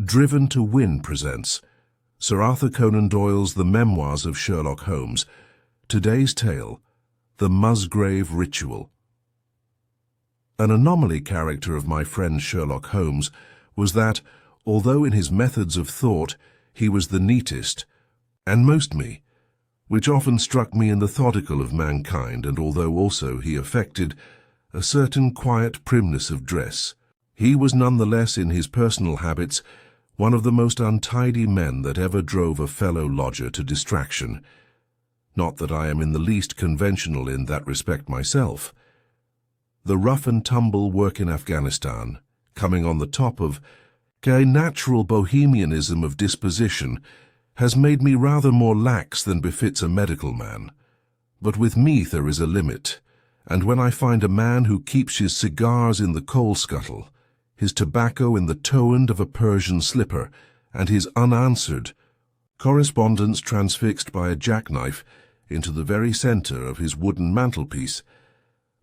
Driven to Win presents Sir Arthur Conan Doyle's The Memoirs of Sherlock Holmes. Today's tale, The Musgrave Ritual. An anomaly character of my friend Sherlock Holmes was that, although in his methods of thought he was the neatest, and most me, which often struck me in the thodical of mankind, and although also he affected a certain quiet primness of dress, he was nonetheless in his personal habits one of the most untidy men that ever drove a fellow lodger to distraction. Not that I am in the least conventional in that respect myself. The rough-and-tumble work in Afghanistan, coming on the top of a natural bohemianism of disposition, has made me rather more lax than befits a medical man. But with me there is a limit, and when I find a man who keeps his cigars in the coal scuttle, his tobacco in the toe end of a Persian slipper, and his unanswered correspondence transfixed by a jackknife into the very centre of his wooden mantelpiece,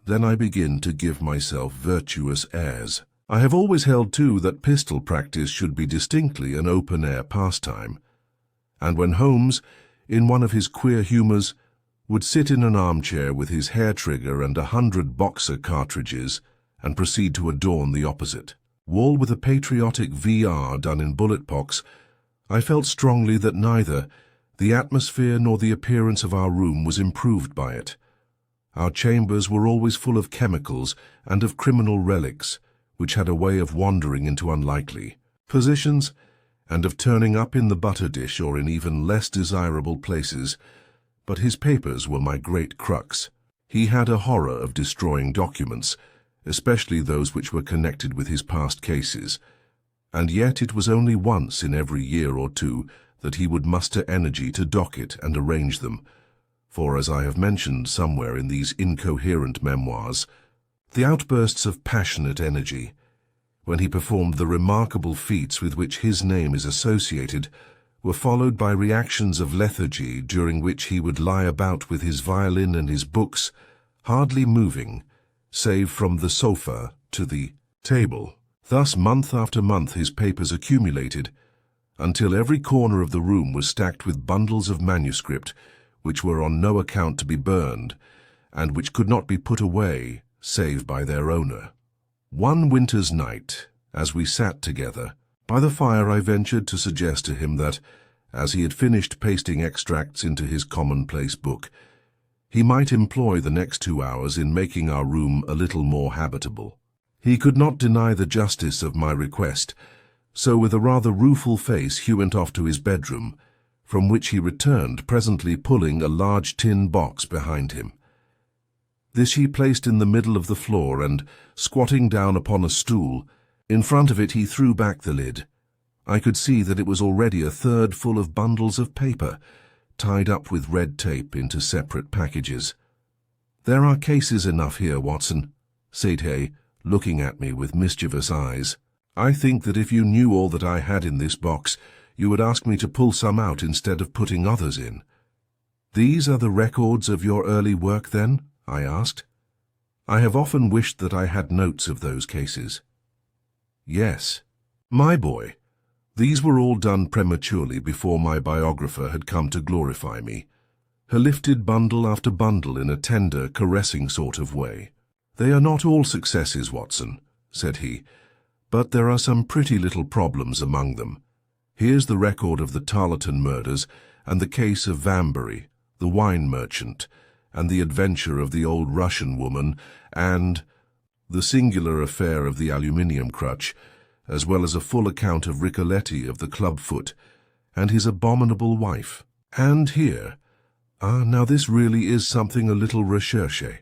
then I begin to give myself virtuous airs. I have always held, too, that pistol practice should be distinctly an open-air pastime, and when Holmes, in one of his queer humours, would sit in an armchair with his hair-trigger and 100 boxer cartridges and proceed to adorn the opposite wall with a patriotic VR done in bullet pox, I felt strongly that neither the atmosphere nor the appearance of our room was improved by it. Our chambers were always full of chemicals and of criminal relics, which had a way of wandering into unlikely positions, and of turning up in the butter dish or in even less desirable places. But his papers were my great crux. He had a horror of destroying documents, especially those which were connected with his past cases, and yet it was only once in every year or two that he would muster energy to docket and arrange them, for, as I have mentioned somewhere in these incoherent memoirs, the outbursts of passionate energy, when he performed the remarkable feats with which his name is associated, were followed by reactions of lethargy during which he would lie about with his violin and his books, hardly moving, save from the sofa to the table. Thus month after month his papers accumulated, until every corner of the room was stacked with bundles of manuscript which were on no account to be burned, and which could not be put away save by their owner. One winter's night, as we sat together by the fire, I ventured to suggest to him that, as he had finished pasting extracts into his commonplace book, he might employ the next 2 hours in making our room a little more habitable. He could not deny the justice of my request, so with a rather rueful face he went off to his bedroom, from which he returned presently pulling a large tin box behind him. This he placed in the middle of the floor, and, squatting down upon a stool, in front of it he threw back the lid. I could see that it was already a third full of bundles of paper, tied up with red tape into separate packages. "There are cases enough here, Watson," said he, looking at me with mischievous eyes. "I think that if you knew all that I had in this box, you would ask me to pull some out instead of putting others in." "These are the records of your early work, then?" I asked. "I have often wished that I had notes of those cases." "Yes, my boy. These were all done prematurely before my biographer had come to glorify me. He lifted bundle after bundle in a tender, caressing sort of way. "They are not all successes, Watson," said he, "but there are some pretty little problems among them. Here's the record of the Tarleton murders, and the case of Vanbury, the wine merchant, and the adventure of the old Russian woman, and the singular affair of the aluminium crutch, as well as a full account of Ricoletti of the clubfoot, and his abominable wife. And here, now this really is something a little recherché."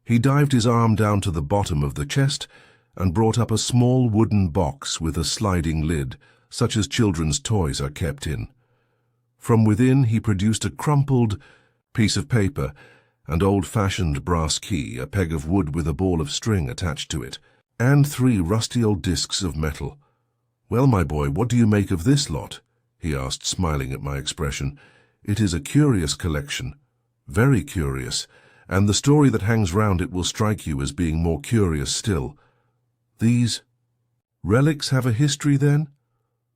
He dived his arm down to the bottom of the chest and brought up a small wooden box with a sliding lid, such as children's toys are kept in. From within he produced a crumpled piece of paper, an old-fashioned brass key, a peg of wood with a ball of string attached to it, and 3 rusty old discs of metal. "Well, my boy, what do you make of this lot?" he asked, smiling at my expression. "It is a curious collection, very curious, and the story that hangs round it will strike you as being more curious still." "These relics have a history, then?"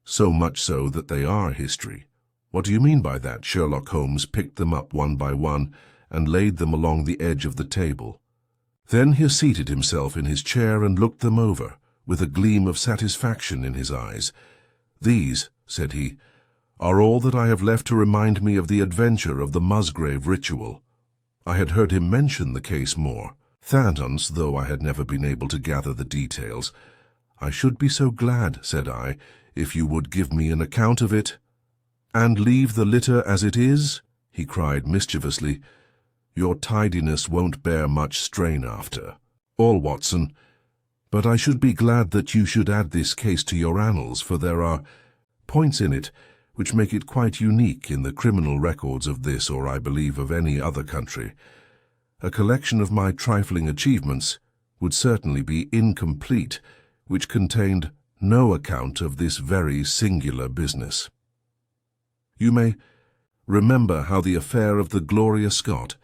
So much so that they are history. What do you mean by that? Sherlock Holmes picked them up one by one and laid them along the edge of the table. Then he seated himself in his chair and looked them over, with a gleam of satisfaction in his eyes. "These," said he, "are all that I have left to remind me of the adventure of the Musgrave Ritual." I had heard him mention the case more, Thaddeus, though I had never been able to gather the details. "I should be so glad," said I, "if you would give me an account of it." "And leave the litter as it is?" he cried mischievously. "Your tidiness won't bear much strain after all, Watson. But I should be glad that you should add this case to your annals, for there are points in it which make it quite unique in the criminal records of this, or I believe of any other country. A collection of my trifling achievements would certainly be incomplete, which contained no account of this very singular business. You may remember how the affair of the Gloria Scott,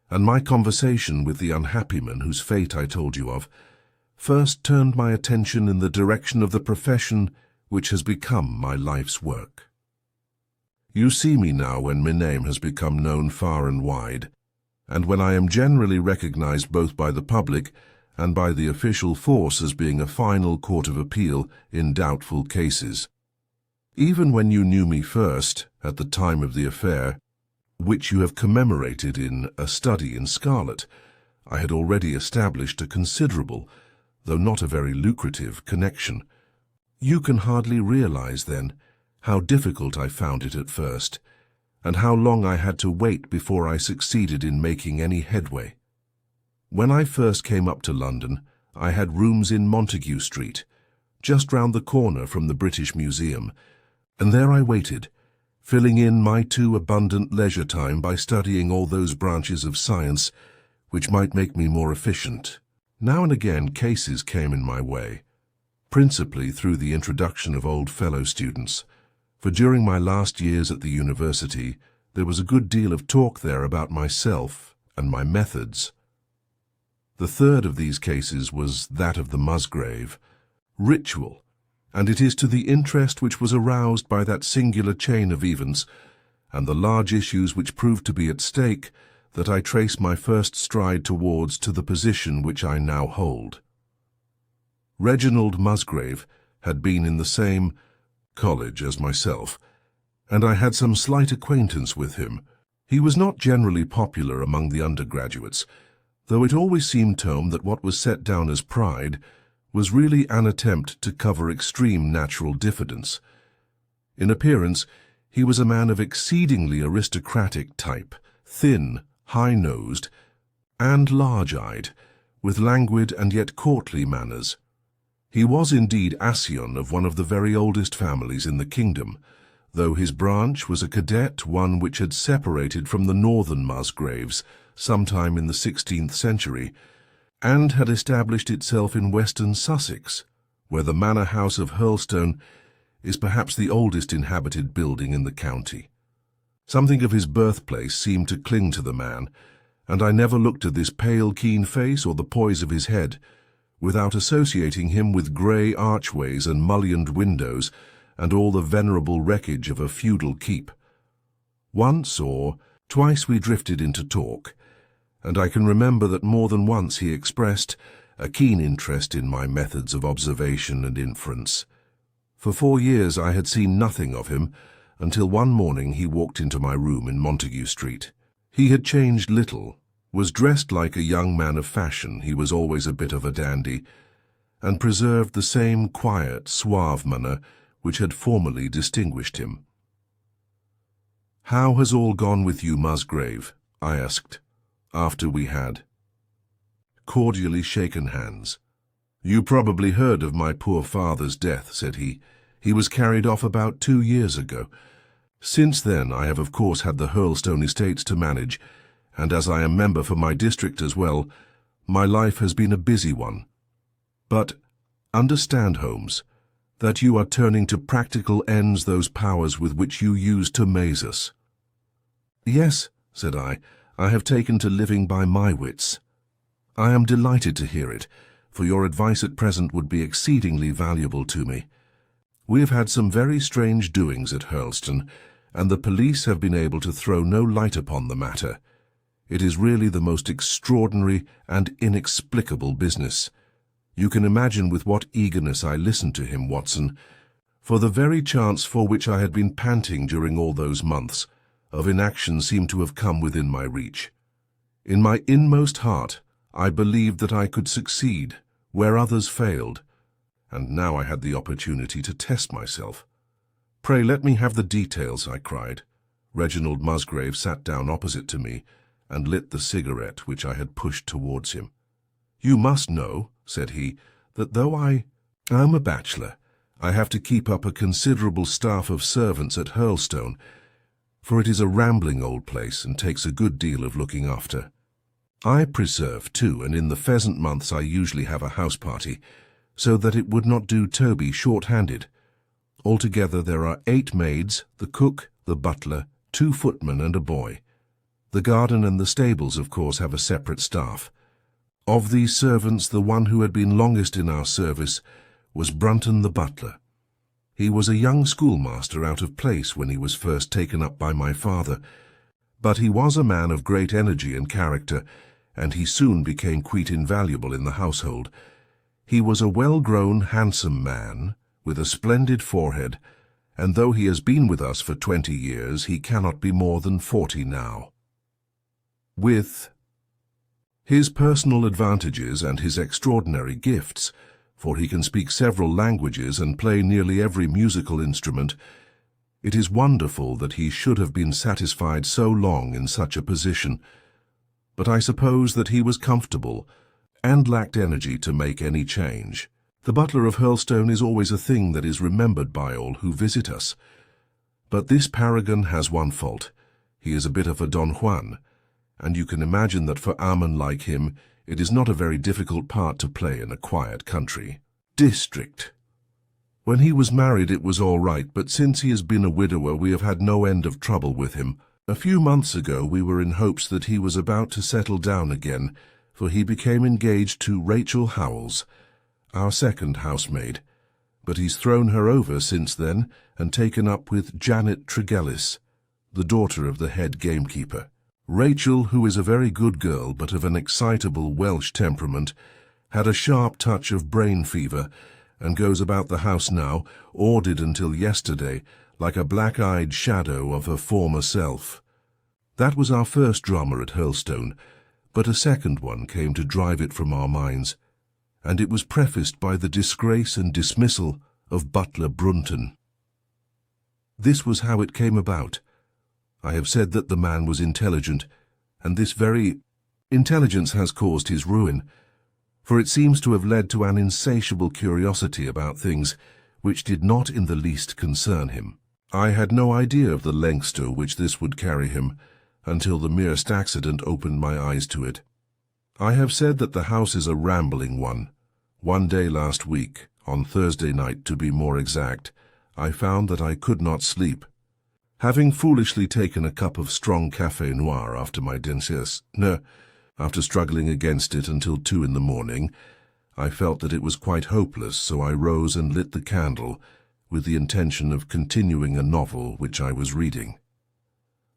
and my conversation with the unhappy man whose fate I told you of, first turned my attention in the direction of the profession which has become my life's work. You see me now when my name has become known far and wide, and when I am generally recognized both by the public and by the official force as being a final court of appeal in doubtful cases. Even when you knew me first, at the time of the affair, which you have commemorated in A Study in Scarlet, I had already established a considerable, though not a very lucrative, connection. You can hardly realize, then, how difficult I found it at first, and how long I had to wait before I succeeded in making any headway. When I first came up to London, I had rooms in Montague Street, just round the corner from the British Museum, and there I waited, filling in my too abundant leisure time by studying all those branches of science which might make me more efficient. Now and again cases came in my way, principally through the introduction of old fellow students, for during my last years at the university there was a good deal of talk there about myself and my methods. The third of these cases was that of the Musgrave Ritual, and it is to the interest which was aroused by that singular chain of events and the large issues which proved to be at stake that I trace my first stride towards to the position which I now hold. Reginald Musgrave had been in the same college as myself, and I had some slight acquaintance with him. He was not generally popular among the undergraduates, though it always seemed to him that what was set down as pride was really an attempt to cover extreme natural diffidence. In appearance, he was a man of exceedingly aristocratic type, thin, high-nosed, and large-eyed, with languid and yet courtly manners. He was indeed Ascion of one of the very oldest families in the kingdom, though his branch was a cadet one which had separated from the northern Musgraves sometime in the 16th century, and had established itself in western Sussex, where the manor house of Hurlstone is perhaps the oldest inhabited building in the county. Something of his birthplace seemed to cling to the man, and I never looked at this pale, keen face or the poise of his head without associating him with grey archways and mullioned windows and all the venerable wreckage of a feudal keep. Once or twice we drifted into talk, and I can remember that more than once he expressed a keen interest in my methods of observation and inference. For 4 years I had seen nothing of him, until one morning he walked into my room in Montague Street. He had changed little, was dressed like a young man of fashion, he was always a bit of a dandy, and preserved the same quiet, suave manner which had formerly distinguished him. "How has all gone with you, Musgrave?" I asked, after we had cordially shaken hands. "You probably heard of my poor father's death," said he. "He was carried off about 2 years ago. Since then I have of course had the Hurlstone estates to manage, and as I am member for my district as well, my life has been a busy one. But understand, Holmes, that you are turning to practical ends those powers with which you used to maze us." "Yes," said I have taken to living by my wits." "I am delighted to hear it, for your advice at present would be exceedingly valuable to me." We have had some very strange doings at Hurlstone, and the police have been able to throw no light upon the matter. It is really the most extraordinary and inexplicable business. You can imagine with what eagerness I listened to him, Watson, for the very chance for which I had been panting during all those months of inaction seemed to have come within my reach. In my inmost heart, I believed that I could succeed where others failed, and now I had the opportunity to test myself. "Pray let me have the details," I cried. Reginald Musgrave sat down opposite to me and lit the cigarette which I had pushed towards him. "You must know," said he, "that though I am a bachelor, I have to keep up a considerable staff of servants at Hurlstone, for it is a rambling old place and takes a good deal of looking after. I preserve too, and in the pheasant months I usually have a house party, so that it would not do Toby short-handed. Altogether there are 8 maids, the cook, the butler, 2 footmen and a boy. The garden and the stables, of course, have a separate staff. Of these servants, the one who had been longest in our service was Brunton the butler. He was a young schoolmaster out of place when he was first taken up by my father, but he was a man of great energy and character, and he soon became quite invaluable in the household. He was a well-grown, handsome man, with a splendid forehead, and though he has been with us for 20 years, he cannot be more than 40 now. With his personal advantages and his extraordinary gifts, for he can speak several languages and play nearly every musical instrument, it is wonderful that he should have been satisfied so long in such a position. But I suppose that he was comfortable and lacked energy to make any change. The butler of Hurlstone is always a thing that is remembered by all who visit us. But this paragon has one fault. He is a bit of a Don Juan, and you can imagine that for a man like him it is not a very difficult part to play in a quiet country district. When he was married it was all right, but since he has been a widower we have had no end of trouble with him. A few months ago we were in hopes that he was about to settle down again, for he became engaged to Rachel Howells, our second housemaid, but he's thrown her over since then and taken up with Janet Tregellis, the daughter of the head gamekeeper. Rachel, who is a very good girl but of an excitable Welsh temperament, had a sharp touch of brain fever and goes about the house now, or did until yesterday, like a black-eyed shadow of her former self. That was our first drama at Hurlstone, but a second one came to drive it from our minds, and it was prefaced by the disgrace and dismissal of butler Brunton. This was how it came about. I have said that the man was intelligent, and this very intelligence has caused his ruin, for it seems to have led to an insatiable curiosity about things which did not in the least concern him. I had no idea of the lengths to which this would carry him, until the merest accident opened my eyes to it. I have said that the house is a rambling one. One day last week, on Thursday night to be more exact, I found that I could not sleep. Having foolishly taken a cup of strong café noir after my déjeuner, after struggling against it until 2 in the morning, I felt that it was quite hopeless, so I rose and lit the candle, with the intention of continuing a novel which I was reading.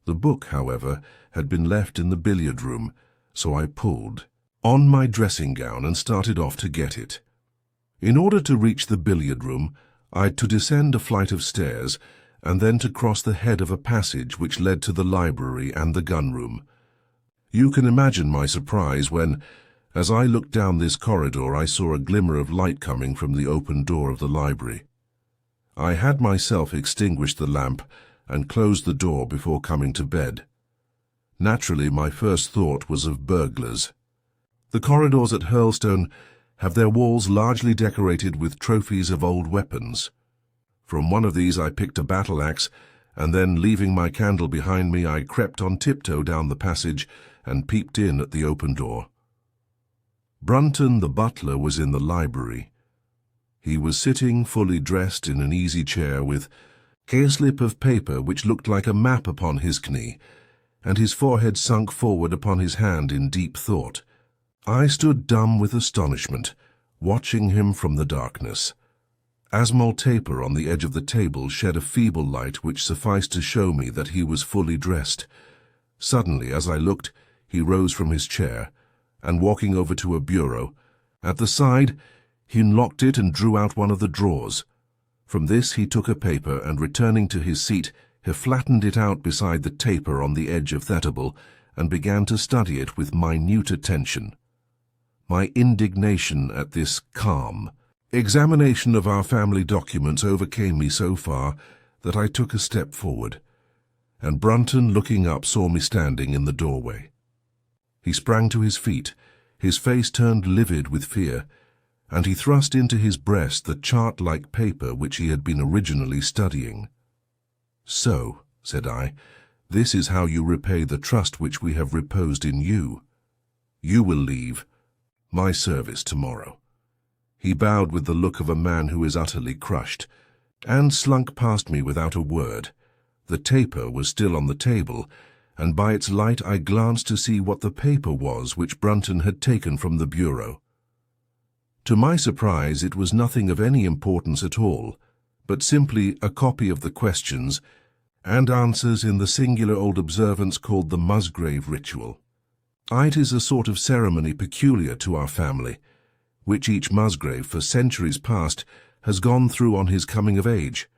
The book, however, had been left in the billiard-room, so I pulled on my dressing gown and started off to get it. In order to reach the billiard-room, I had to descend a flight of stairs, and then to cross the head of a passage which led to the library and the gun-room. You can imagine my surprise when, as I looked down this corridor, I saw a glimmer of light coming from the open door of the library. I had myself extinguished the lamp and closed the door before coming to bed. Naturally, my first thought was of burglars. The corridors at Hurlstone have their walls largely decorated with trophies of old weapons. From one of these I picked a battle-axe, and then, leaving my candle behind me, I crept on tiptoe down the passage and peeped in at the open door. Brunton the butler was in the library. He was sitting fully dressed in an easy chair with a slip of paper which looked like a map upon his knee, and his forehead sunk forward upon his hand in deep thought. I stood dumb with astonishment, watching him from the darkness. Asmol taper on the edge of the table shed a feeble light which sufficed to show me that he was fully dressed. Suddenly, as I looked, he rose from his chair, and walking over to a bureau, at the side, he unlocked it and drew out one of the drawers. From this he took a paper and, returning to his seat, he flattened it out beside the taper on the edge of Thetable and began to study it with minute attention. My indignation at this calm examination of our family documents overcame me so far that I took a step forward, and Brunton, looking up, saw me standing in the doorway. He sprang to his feet, his face turned livid with fear, and he thrust into his breast the chart-like paper which he had been originally studying. "So," said I, "this is how you repay the trust which we have reposed in you. You will leave my service tomorrow." He bowed with the look of a man who is utterly crushed, and slunk past me without a word. The taper was still on the table, and by its light I glanced to see what the paper was which Brunton had taken from the bureau. To my surprise, it was nothing of any importance at all, but simply a copy of the questions and answers in the singular old observance called the Musgrave Ritual. It is a sort of ceremony peculiar to our family, which each Musgrave for centuries past has gone through on his coming of age,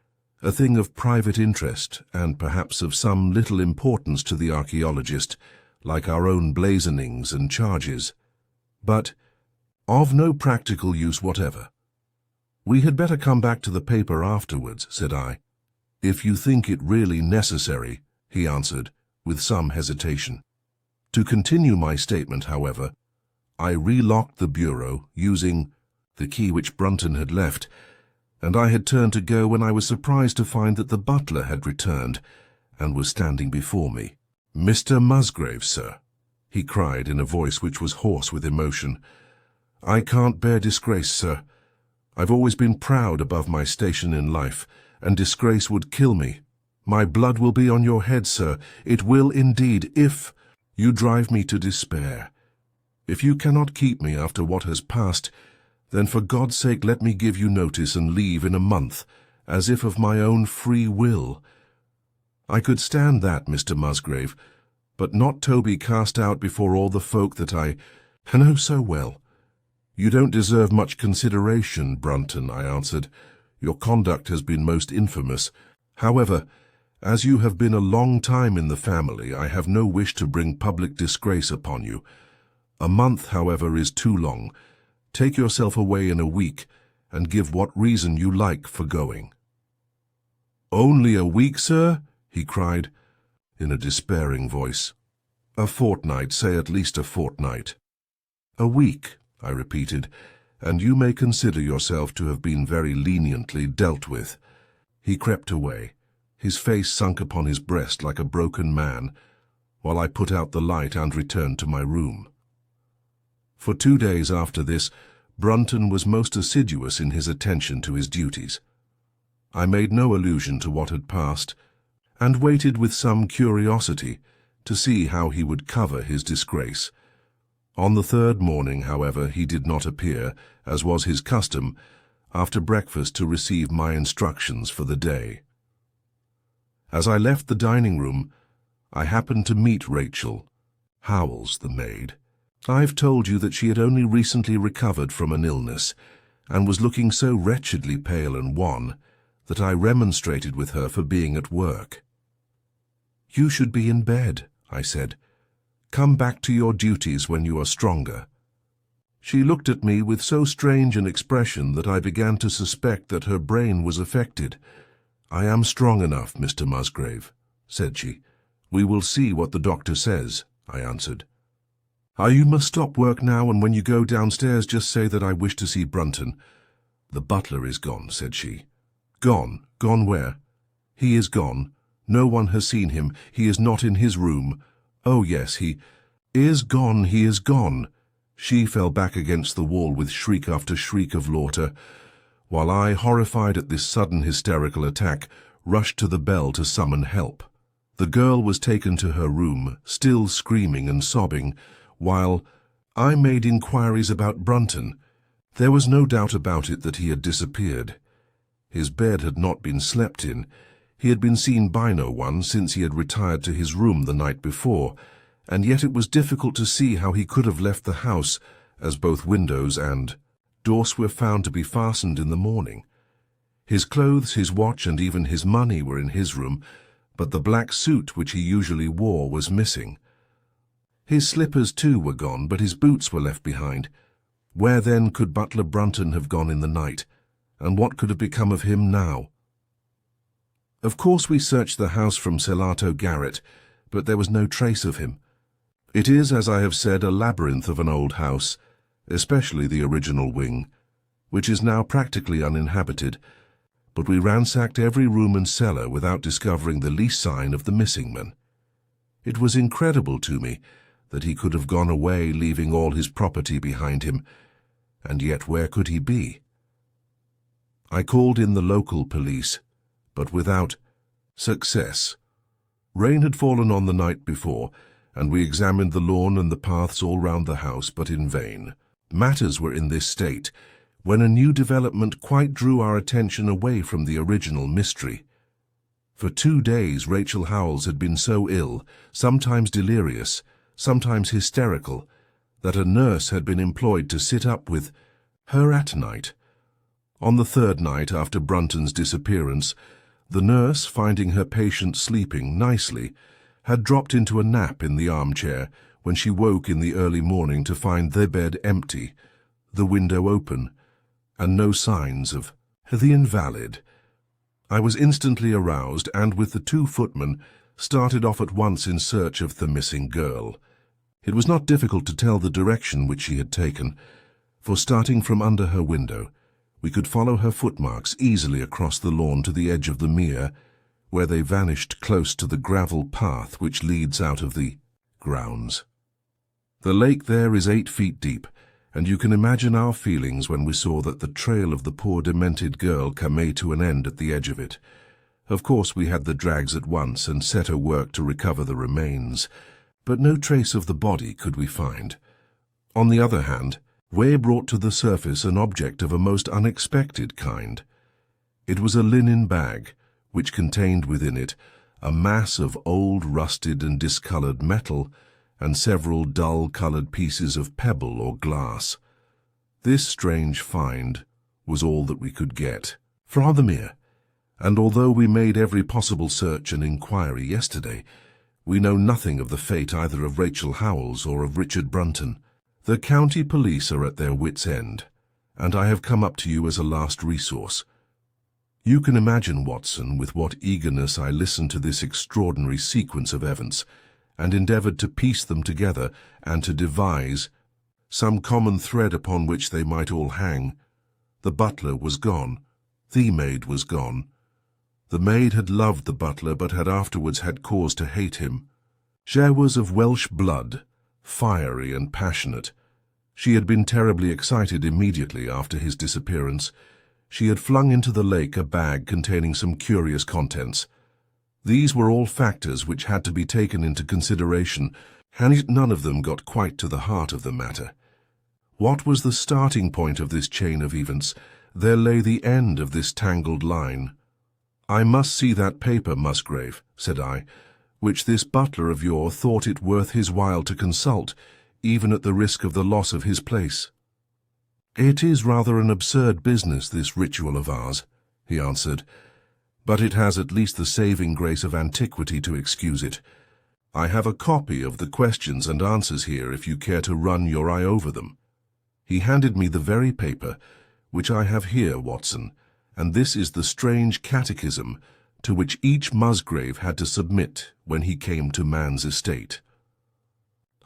a thing of private interest and perhaps of some little importance to the archaeologist, like our own blazonings and charges, but of no practical use whatever. "We had better come back to the paper afterwards," said I. "If you think it really necessary," he answered, with some hesitation. To continue my statement, however, I relocked the bureau, using the key which Brunton had left, and I had turned to go when I was surprised to find that the butler had returned and was standing before me. "Mr. Musgrave, sir," he cried in a voice which was hoarse with emotion. "I can't bear disgrace, sir. I've always been proud above my station in life, and disgrace would kill me. My blood will be on your head, sir. It will indeed, if you drive me to despair. If you cannot keep me after what has passed, then for God's sake let me give you notice and leave in a month, as if of my own free will. I could stand that, Mr. Musgrave, but not to be cast out before all the folk that I know so well." "You don't deserve much consideration, Brunton," I answered. "Your conduct has been most infamous. However, as you have been a long time in the family, I have no wish to bring public disgrace upon you. A month, however, is too long. Take yourself away in a week, and give what reason you like for going." "Only a week, sir?" he cried, in a despairing voice. "A fortnight, say at least a fortnight." "A week," I repeated, "and you may consider yourself to have been very leniently dealt with." He crept away, his face sunk upon his breast like a broken man, while I put out the light and returned to my room. For 2 days after this, Brunton was most assiduous in his attention to his duties. I made no allusion to what had passed, and waited with some curiosity to see how he would cover his disgrace. On the 3rd morning, however, he did not appear, as was his custom, after breakfast to receive my instructions for the day. As I left the dining-room, I happened to meet Rachel, Howells, the maid. I've told you that she had only recently recovered from an illness, and was looking so wretchedly pale and wan that I remonstrated with her for being at work. "You should be in bed," I said. "Come back to your duties when you are stronger." She looked at me with so strange an expression that I began to suspect that her brain was affected. "I am strong enough, Mr. Musgrave," said she. "We will see what the doctor says," I answered. "You must stop work now, and when you go downstairs just say that I wish to see Brunton." "The butler is gone," said she. "Gone? Gone where?" "He is gone. No one has seen him. He is not in his room." "Oh, yes, he is gone, he is gone." She fell back against the wall with shriek after shriek of laughter, while I, horrified at this sudden hysterical attack, rushed to the bell to summon help. The girl was taken to her room, still screaming and sobbing, while I made inquiries about Brunton. There was no doubt about it that he had disappeared. His bed had not been slept in. He had been seen by no one since he had retired to his room the night before, and yet it was difficult to see how he could have left the house, as both windows and doors were found to be fastened in the morning. His clothes, his watch, and even his money were in his room, but the black suit which he usually wore was missing. His slippers, too, were gone, but his boots were left behind. Where, then, could Butler Brunton have gone in the night, and what could have become of him now? Of course we searched the house from Celato Garret, but there was no trace of him. It is, as I have said, a labyrinth of an old house, especially the original wing, which is now practically uninhabited, but we ransacked every room and cellar without discovering the least sign of the missing man. It was incredible to me that he could have gone away leaving all his property behind him, and yet where could he be? I called in the local police, but without success. Rain had fallen on the night before, and we examined the lawn and the paths all round the house, but in vain. Matters were in this state when a new development quite drew our attention away from the original mystery. For 2 days Rachel Howells had been so ill, sometimes delirious, sometimes hysterical, that a nurse had been employed to sit up with her at night. On the 3rd night after Brunton's disappearance, the nurse, finding her patient sleeping nicely, had dropped into a nap in the armchair when she woke in the early morning to find the bed empty, the window open, and no signs of the invalid. I was instantly aroused and, with the 2 footmen, started off at once in search of the missing girl. It was not difficult to tell the direction which she had taken, for starting from under her window, we could follow her footmarks easily across the lawn to the edge of the mere, where they vanished close to the gravel path which leads out of the grounds. The lake there is 8 feet deep, and you can imagine our feelings when we saw that the trail of the poor demented girl came to an end at the edge of it. Of course we had the drags at once and set to work to recover the remains, but no trace of the body could we find. On the other hand, we brought to the surface an object of a most unexpected kind. It was a linen bag, which contained within it a mass of old rusted and discoloured metal, and several dull-coloured pieces of pebble or glass. This strange find was all that we could get from the mere, and although we made every possible search and inquiry yesterday, we know nothing of the fate either of Rachel Howells or of Richard Brunton. The county police are at their wits' end, and I have come up to you as a last resource. You can imagine, Watson, with what eagerness I listened to this extraordinary sequence of events, and endeavoured to piece them together and to devise some common thread upon which they might all hang. The butler was gone. The maid was gone. The maid had loved the butler, but had afterwards had cause to hate him. She was of Welsh blood, fiery and passionate. She had been terribly excited immediately after his disappearance. She had flung into the lake a bag containing some curious contents. These were all factors which had to be taken into consideration, and yet none of them got quite to the heart of the matter. What was the starting point of this chain of events? There lay the end of this tangled line. "I must see that paper, Musgrave," said I, "which this butler of yours thought it worth his while to consult, even at the risk of the loss of his place." "It is rather an absurd business, this ritual of ours," he answered, "but it has at least the saving grace of antiquity to excuse it. I have a copy of the questions and answers here if you care to run your eye over them." He handed me the very paper which I have here, Watson, and this is the strange catechism to which each Musgrave had to submit when he came to man's estate.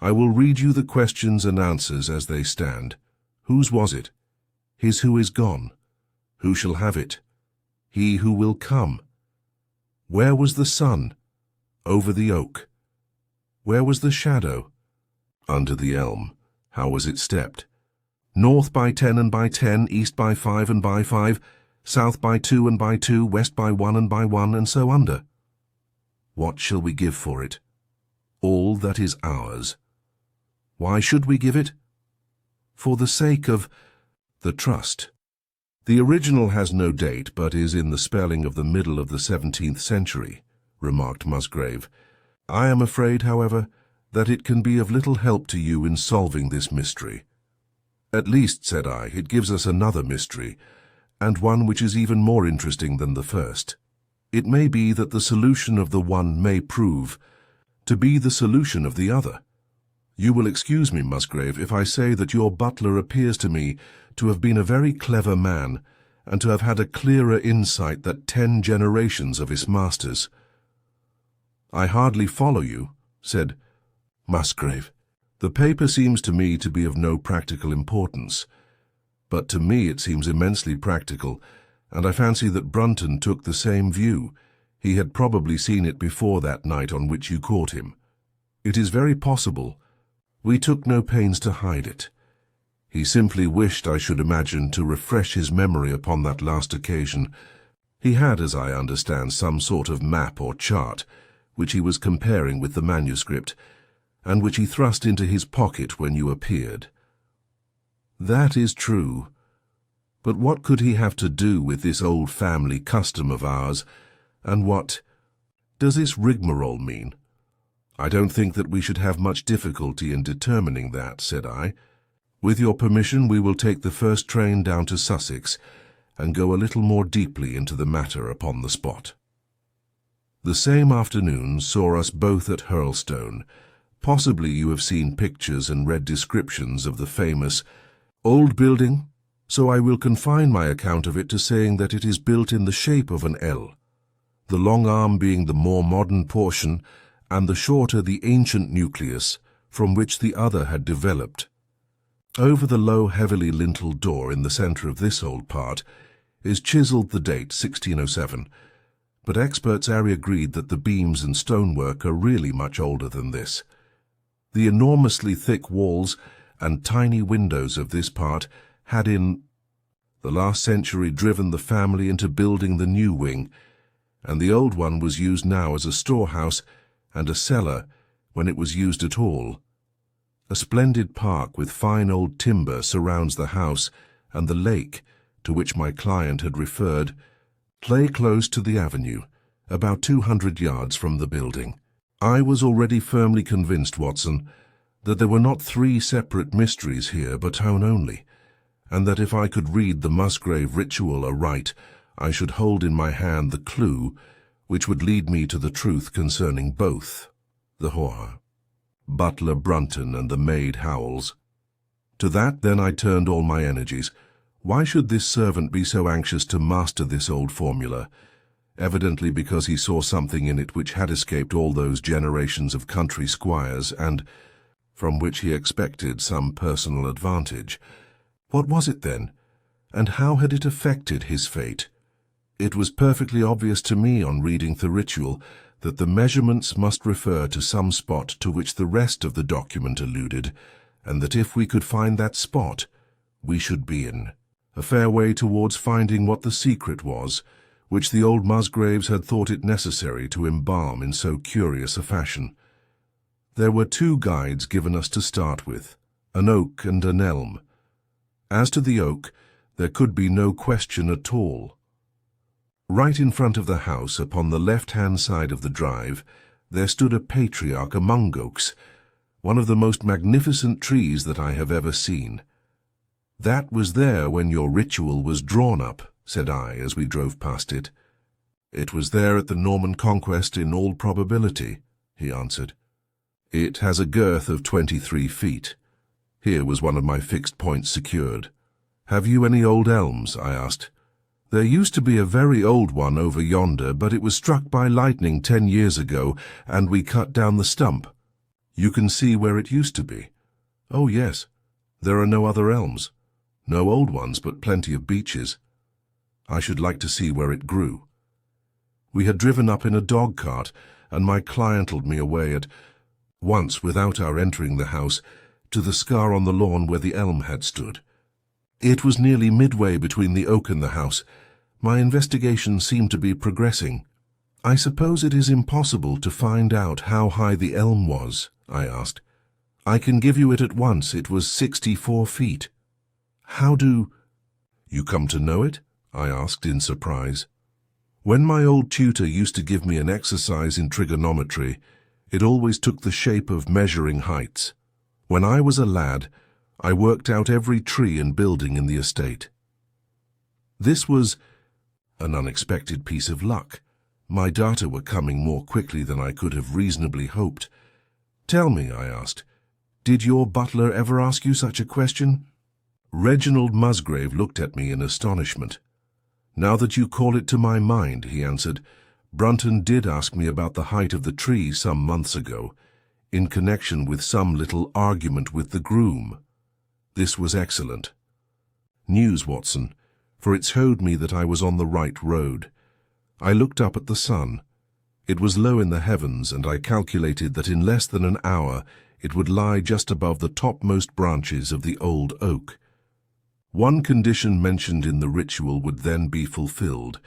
I will read you the questions and answers as they stand. Whose was it? His who is gone. Who shall have it? He who will come. Where was the sun? Over the oak. Where was the shadow? Under the elm. How was it stepped? North by 10 and by 10, east by 5 and by 5, south by 2 and by 2, west by 1 and by 1, and so under. What shall we give for it? All that is ours. Why should we give it? For the sake of the trust. "The original has no date, but is in the spelling of the middle of the 17th century, remarked Musgrave. "I am afraid, however, that it can be of little help to you in solving this mystery." "At least," said I, "it gives us another mystery, and one which is even more interesting than the first. It may be that the solution of the one may prove to be the solution of the other. You will excuse me, Musgrave, if I say that your butler appears to me to have been a very clever man, and to have had a clearer insight than 10 generations of his masters." "I hardly follow you," said Musgrave. "The paper seems to me to be of no practical importance, but to me it seems immensely practical, and I fancy that Brunton took the same view. He had probably seen it before that night on which you caught him. It is very possible. We took no pains to hide it. He simply wished, I should imagine, to refresh his memory upon that last occasion. He had, as I understand, some sort of map or chart, which he was comparing with the manuscript, and which he thrust into his pocket when you appeared." "That is true. But what could he have to do with this old family custom of ours, and what does this rigmarole mean?" "I don't think that we should have much difficulty in determining that," said I. "With your permission, we will take the first train down to Sussex, and go a little more deeply into the matter upon the spot." The same afternoon saw us both at Hurlstone. Possibly you have seen pictures and read descriptions of the famous old building, so I will confine my account of it to saying that it is built in the shape of an L, the long arm being the more modern portion, and the shorter the ancient nucleus from which the other had developed. Over the low, heavily linteled door in the centre of this old part is chiselled the date 1607, but experts are agreed that the beams and stonework are really much older than this. The enormously thick walls and tiny windows of this part had in the last century driven the family into building the new wing, and the old one was used now as a storehouse and a cellar when it was used at all. A splendid park with fine old timber surrounds the house, and the lake, to which my client had referred, lay close to the avenue, about 200 yards from the building. I was already firmly convinced, Watson, that there were not 3 separate mysteries here, but one only, and that if I could read the Musgrave Ritual aright, I should hold in my hand the clue which would lead me to the truth concerning both the horror, Butler Brunton, and the maid Howells. To that then I turned all my energies. Why should this servant be so anxious to master this old formula? Evidently because he saw something in it which had escaped all those generations of country squires, and from which he expected some personal advantage. What was it then, and how had it affected his fate? It was perfectly obvious to me on reading the ritual that the measurements must refer to some spot to which the rest of the document alluded, and that if we could find that spot, we should be in a fair way towards finding what the secret was, which the old Musgraves had thought it necessary to embalm in so curious a fashion. There were 2 guides given us to start with, an oak and an elm. As to the oak, there could be no question at all. Right in front of the house, upon the left-hand side of the drive, there stood a patriarch among oaks, one of the most magnificent trees that I have ever seen. "That was there when your ritual was drawn up," said I as we drove past it. "It was there at the Norman Conquest in all probability," he answered. "It has a girth of 23 feet. Here was one of my fixed points secured." "Have you any old elms?" I asked. "There used to be a very old one over yonder, but it was struck by lightning 10 years ago, and we cut down the stump." "You can see where it used to be?" "Oh, yes. There are no other elms. No old ones, but plenty of beeches. I should like to see where it grew." We had driven up in a dog-cart, and my client led me away at once, without our entering the house, to the scar on the lawn where the elm had stood. It was nearly midway between the oak and the house. My investigation seemed to be progressing. "I suppose it is impossible to find out how high the elm was?" I asked. "I can give you it at once. It was 64 feet. How do You come to know it? I asked in surprise. When my old tutor used to give me an exercise in trigonometry, it always took the shape of measuring heights. When I was a lad, I worked out every tree and building in the estate. This was an unexpected piece of luck. My data were coming more quickly than I could have reasonably hoped. Tell me, I asked, did your butler ever ask you such a question? Reginald Musgrave looked at me in astonishment. Now that you call it to my mind, he answered, Brunton did ask me about the height of the tree some months ago, in connection with some little argument with the groom. This was excellent news, Watson, for it showed me that I was on the right road. I looked up at the sun. It was low in the heavens, and I calculated that in less than an hour it would lie just above the topmost branches of the old oak. One condition mentioned in the ritual would then be fulfilled,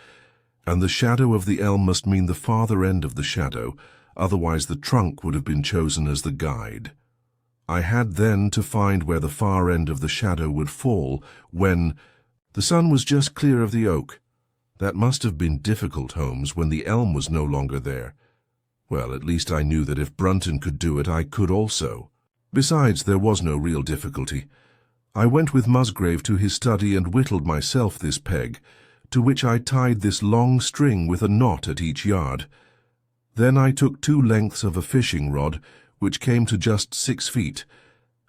and the shadow of the elm must mean the farther end of the shadow, otherwise the trunk would have been chosen as the guide. I had then to find where the far end of the shadow would fall when the sun was just clear of the oak. That must have been difficult, Holmes, when the elm was no longer there. Well, at least I knew that if Brunton could do it, I could also. Besides, there was no real difficulty. I went with Musgrave to his study and whittled myself this peg, to which I tied this long string with a knot at each yard. Then I took 2 lengths of a fishing rod, which came to just 6 feet,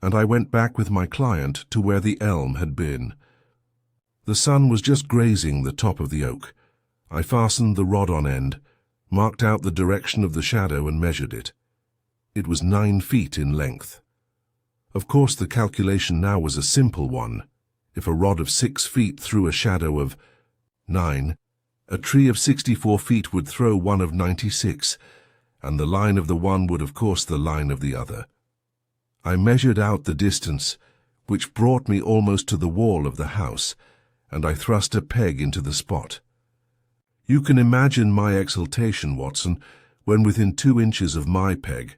and I went back with my client to where the elm had been. The sun was just grazing the top of the oak. I fastened the rod on end, marked out the direction of the shadow and measured it. It was 9 feet in length. Of course, the calculation now was a simple one. If a rod of 6 feet threw a shadow of 9, a tree of 64 feet would throw one of 96, and the line of the one would of course the line of the other. I measured out the distance, which brought me almost to the wall of the house, and I thrust a peg into the spot. You can imagine my exultation, Watson, when within 2 inches of my peg,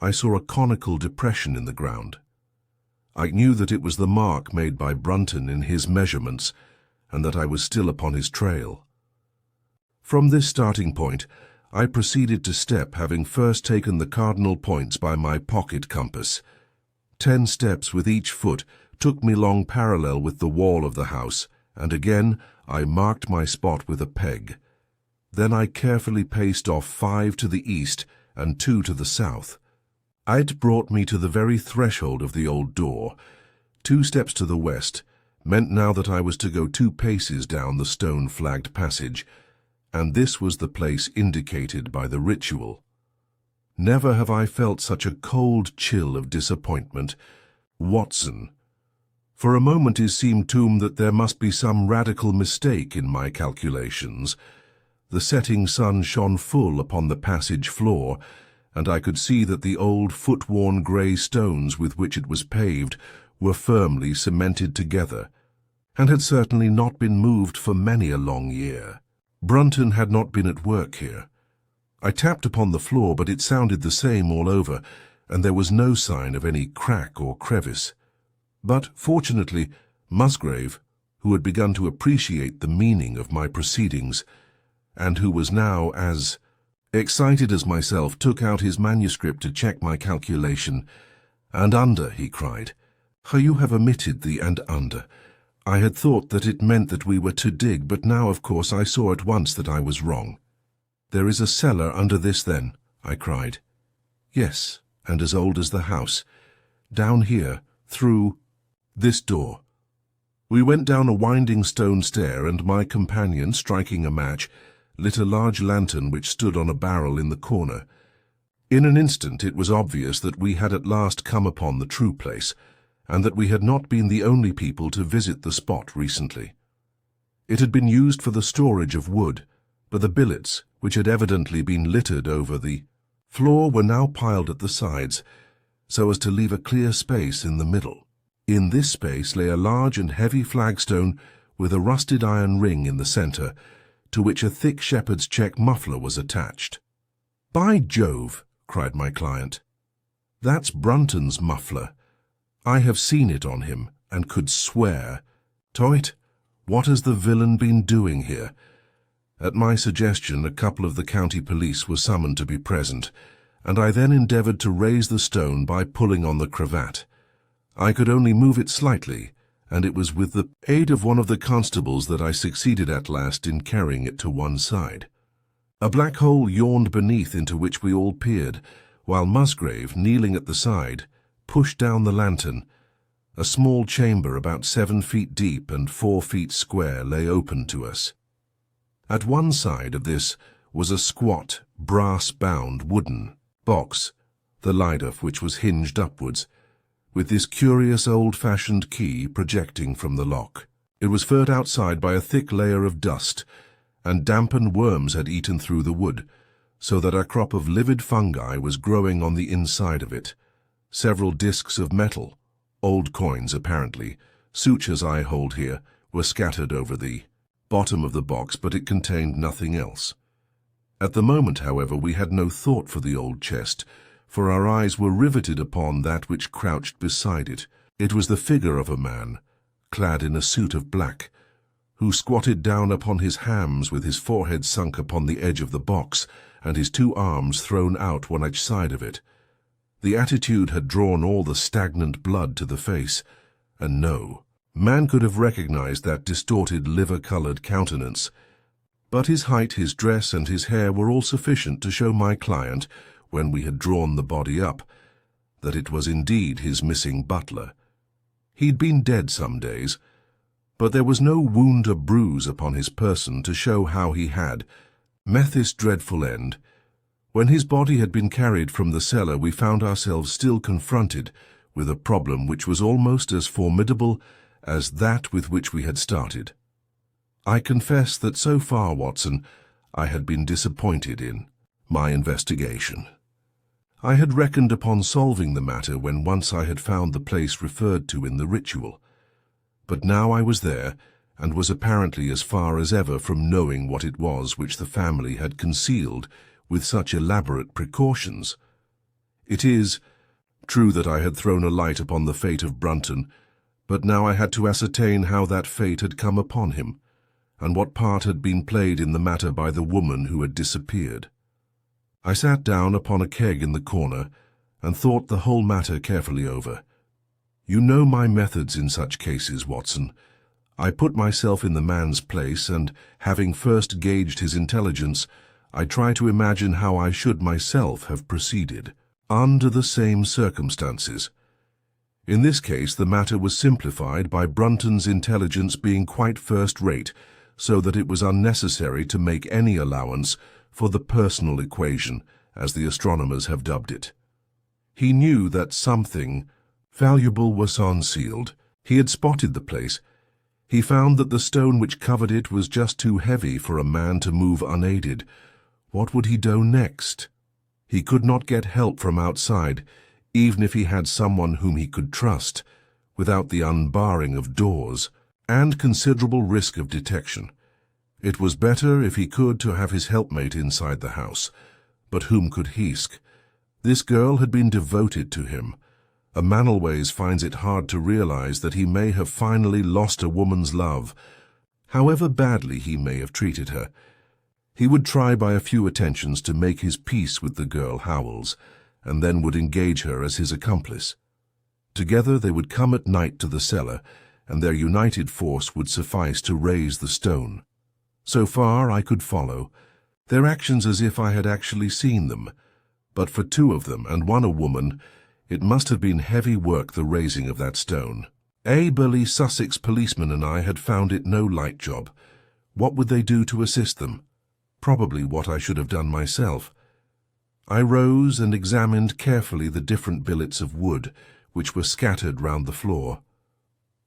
I saw a conical depression in the ground. I knew that it was the mark made by Brunton in his measurements, and that I was still upon his trail. From this starting point, I proceeded to step, having first taken the cardinal points by my pocket compass. 10 steps with each foot took me along parallel with the wall of the house, and again I marked my spot with a peg. Then I carefully paced off 5 to the east and 2 to the south. It brought me to the very threshold of the old door. 2 steps to the west meant now that I was to go 2 paces down the stone-flagged passage, and this was the place indicated by the ritual. Never have I felt such a cold chill of disappointment. Watson. For a moment it seemed to me that there must be some radical mistake in my calculations. The setting sun shone full upon the passage floor, and I could see that the old foot-worn grey stones with which it was paved were firmly cemented together, and had certainly not been moved for many a long year. Brunton had not been at work here. I tapped upon the floor, but it sounded the same all over, and there was no sign of any crack or crevice. But, fortunately, Musgrave, who had begun to appreciate the meaning of my proceedings, and who was now as excited as myself, took out his manuscript to check my calculation. "And under," he cried. "How you have omitted the 'and under.' I had thought that it meant that we were to dig, but now, of course, I saw at once that I was wrong." "There is a cellar under this, then?" I cried. "Yes, and as old as the house. Down here, through this door." We went down a winding stone stair, and my companion, striking a match, lit a large lantern which stood on a barrel in the corner. In an instant it was obvious that we had at last come upon the true place, and that we had not been the only people to visit the spot recently. It had been used for the storage of wood, but the billets, which had evidently been littered over the floor, were now piled at the sides, so as to leave a clear space in the middle. In this space lay a large and heavy flagstone with a rusted iron ring in the centre, to which a thick shepherd's check muffler was attached. "By Jove!" cried my client. "That's Brunton's muffler. I have seen it on him, and could swear to it. What has the villain been doing here? At my suggestion, a couple of the county police were summoned to be present, and I then endeavoured to raise the stone by pulling on the cravat. I could only move it slightly, and it was with the aid of one of the constables that I succeeded at last in carrying it to one side. A black hole yawned beneath, into which we all peered, while Musgrave, kneeling at the side, pushed down the lantern. A small chamber about 7 feet deep and 4 feet square lay open to us. At one side of this was a squat, brass-bound wooden box, the lid of which was hinged upwards, with this curious old-fashioned key projecting from the lock. It was furred outside by a thick layer of dust, and dampened worms had eaten through the wood, so that a crop of livid fungi was growing on the inside of it. Several discs of metal, old coins apparently, such as I hold here, were scattered over the bottom of the box, but it contained nothing else. At the moment, however, we had no thought for the old chest, for our eyes were riveted upon that which crouched beside it. It was the figure of a man, clad in a suit of black, who squatted down upon his hams with his forehead sunk upon the edge of the box and his 2 arms thrown out one each side of it. The attitude had drawn all the stagnant blood to the face, and no man could have recognized that distorted liver-colored countenance. But his height, his dress, and his hair were all sufficient to show my client, when we had drawn the body up, that it was indeed his missing butler. He'd been dead some days, but there was no wound or bruise upon his person to show how he had met this dreadful end. When his body had been carried from the cellar, we found ourselves still confronted with a problem which was almost as formidable as that with which we had started. I confess that so far, Watson, I had been disappointed in my investigation. I had reckoned upon solving the matter when once I had found the place referred to in the ritual. But now I was there, and was apparently as far as ever from knowing what it was which the family had concealed with such elaborate precautions. It is true that I had thrown a light upon the fate of Brunton, but now I had to ascertain how that fate had come upon him, and what part had been played in the matter by the woman who had disappeared. I sat down upon a keg in the corner, and thought the whole matter carefully over. You know my methods in such cases, Watson. I put myself in the man's place, and, having first gauged his intelligence, I try to imagine how I should myself have proceeded under the same circumstances. In this case, the matter was simplified by Brunton's intelligence being quite first-rate, so that it was unnecessary to make any allowance for the personal equation, as the astronomers have dubbed it. He knew that something valuable was concealed. He had spotted the place. He found that the stone which covered it was just too heavy for a man to move unaided. What would he do next? He could not get help from outside, even if he had someone whom he could trust, without the unbarring of doors and considerable risk of detection. It was better, if he could, to have his helpmate inside the house. But whom could he ask? This girl had been devoted to him. A man always finds it hard to realize that he may have finally lost a woman's love, however badly he may have treated her. He would try by a few attentions to make his peace with the girl Howells, and then would engage her as his accomplice. Together they would come at night to the cellar, and their united force would suffice to raise the stone. So far I could follow their actions as if I had actually seen them, but for 2 of them, and one a woman, it must have been heavy work, the raising of that stone. A burly Sussex policeman and I had found it no light job. What would they do to assist them? Probably what I should have done myself. I rose and examined carefully the different billets of wood which were scattered round the floor.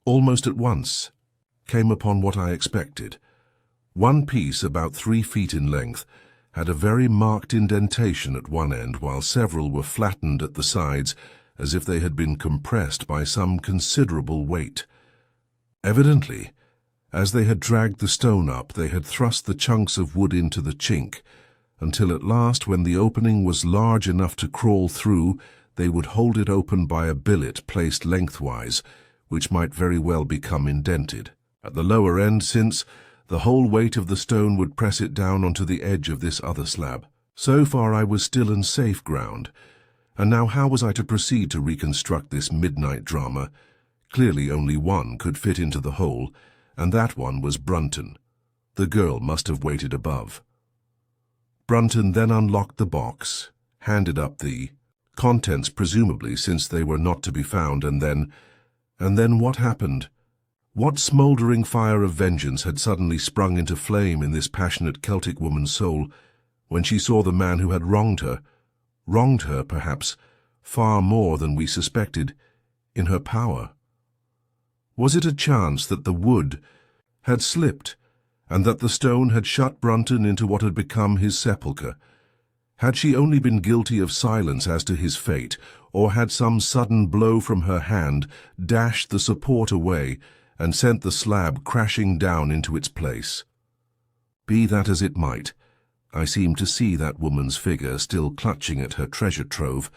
Almost at once came upon what I expected. One piece, about 3 feet in length, had a very marked indentation at one end, while several were flattened at the sides as if they had been compressed by some considerable weight. Evidently, as they had dragged the stone up, they had thrust the chunks of wood into the chink, until at last, when the opening was large enough to crawl through, they would hold it open by a billet placed lengthwise, which might very well become indented. at the lower end, since the whole weight of the stone would press it down onto the edge of this other slab. So far I was still in safe ground, and now how was I to proceed to reconstruct this midnight drama? Clearly only one could fit into the hole, and that one was Brunton. The girl must have waited above. Brunton then unlocked the box, handed up the contents, presumably, since they were not to be found, and then what happened? What smouldering fire of vengeance had suddenly sprung into flame in this passionate Celtic woman's soul when she saw the man who had wronged her perhaps far more than we suspected, in her power? Was it a chance that the wood had slipped, and that the stone had shut Brunton into what had become his sepulchre? Had she only been guilty of silence as to his fate, or had some sudden blow from her hand dashed the support away and sent the slab crashing down into its place? Be that as it might, I seemed to see that woman's figure still clutching at her treasure trove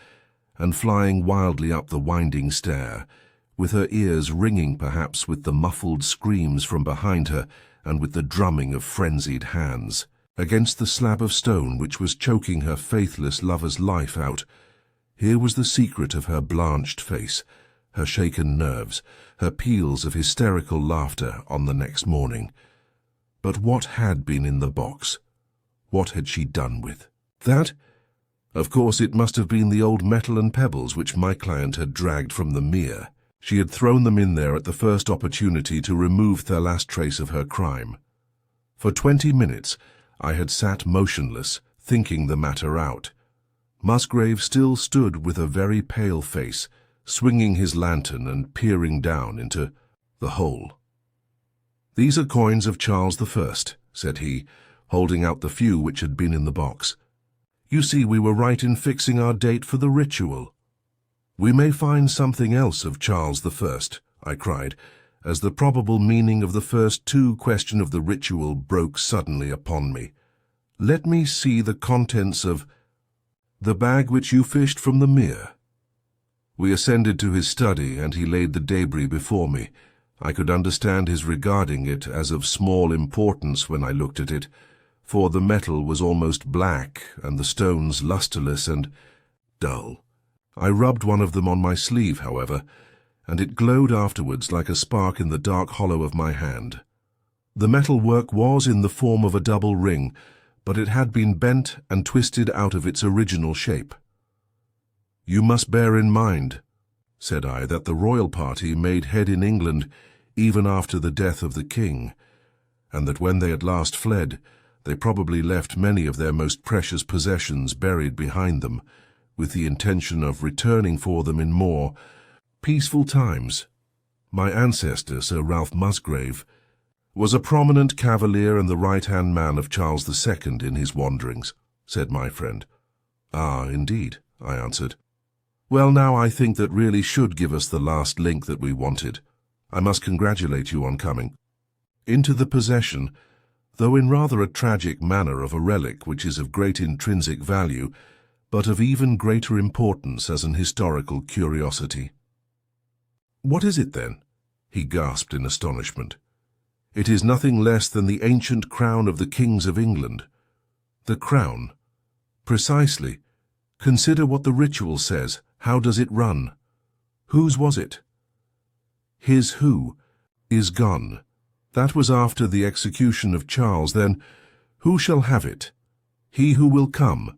and flying wildly up the winding stair, with her ears ringing perhaps with the muffled screams from behind her and with the drumming of frenzied hands against the slab of stone which was choking her faithless lover's life out. Here was the secret of her blanched face, her shaken nerves, her peals of hysterical laughter on the next morning. But what had been in the box? What had she done with that? Of course, it must have been the old metal and pebbles which my client had dragged from the mere. She had thrown them in there at the first opportunity to remove the last trace of her crime. For 20 minutes I had sat motionless, thinking the matter out. Musgrave still stood with a very pale face, swinging his lantern and peering down into the hole. "These are coins of Charles I," said he, holding out the few which had been in the box. "You see, we were right in fixing our date for the ritual." "We may find something else of Charles I," I cried, as the probable meaning of the first two questions of the ritual broke suddenly upon me. "Let me see the contents of the bag which you fished from the mere." We ascended to his study, and he laid the debris before me. I could understand his regarding it as of small importance when I looked at it, for the metal was almost black and the stones lustreless and dull. I rubbed one of them on my sleeve, however, and it glowed afterwards like a spark in the dark hollow of my hand. The metal work was in the form of a double ring, but it had been bent and twisted out of its original shape. "You must bear in mind," said I, "that the royal party made head in England even after the death of the king, and that when they at last fled, they probably left many of their most precious possessions buried behind them, with the intention of returning for them in more peaceful times. My ancestor, Sir Ralph Musgrave, was a prominent cavalier and the right-hand man of Charles II in his wanderings," said my friend. "Ah, indeed," I answered. "Well, now I think that really should give us the last link that we wanted. I must congratulate you on coming into the possession, though in rather a tragic manner, of a relic which is of great intrinsic value, but of even greater importance as an historical curiosity." "What is it, then?" he gasped in astonishment. "It is nothing less than the ancient crown of the kings of England." "The crown?" "Precisely. Consider what the ritual says. How does it run? Whose was it?" "His who is gone. That was after the execution of Charles. Then who shall have it? He who will come.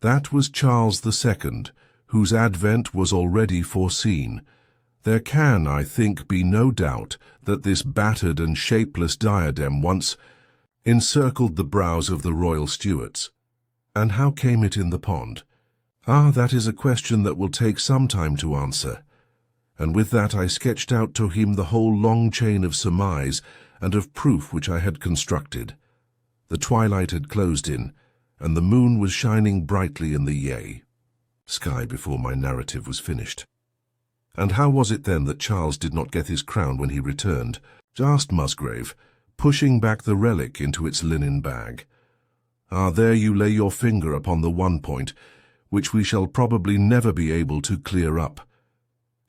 That was Charles II, whose advent was already foreseen. There can, I think, be no doubt that this battered and shapeless diadem once encircled the brows of the royal Stuarts. And how came it in the pond? Ah, that is a question that will take some time to answer." And with that I sketched out to him the whole long chain of surmise and of proof which I had constructed. The twilight had closed in, and the moon was shining brightly in the sky before my narrative was finished. "And how was it then that Charles did not get his crown when he returned?" asked Musgrave, pushing back the relic into its linen bag. "Ah, there you lay your finger upon the one point which we shall probably never be able to clear up.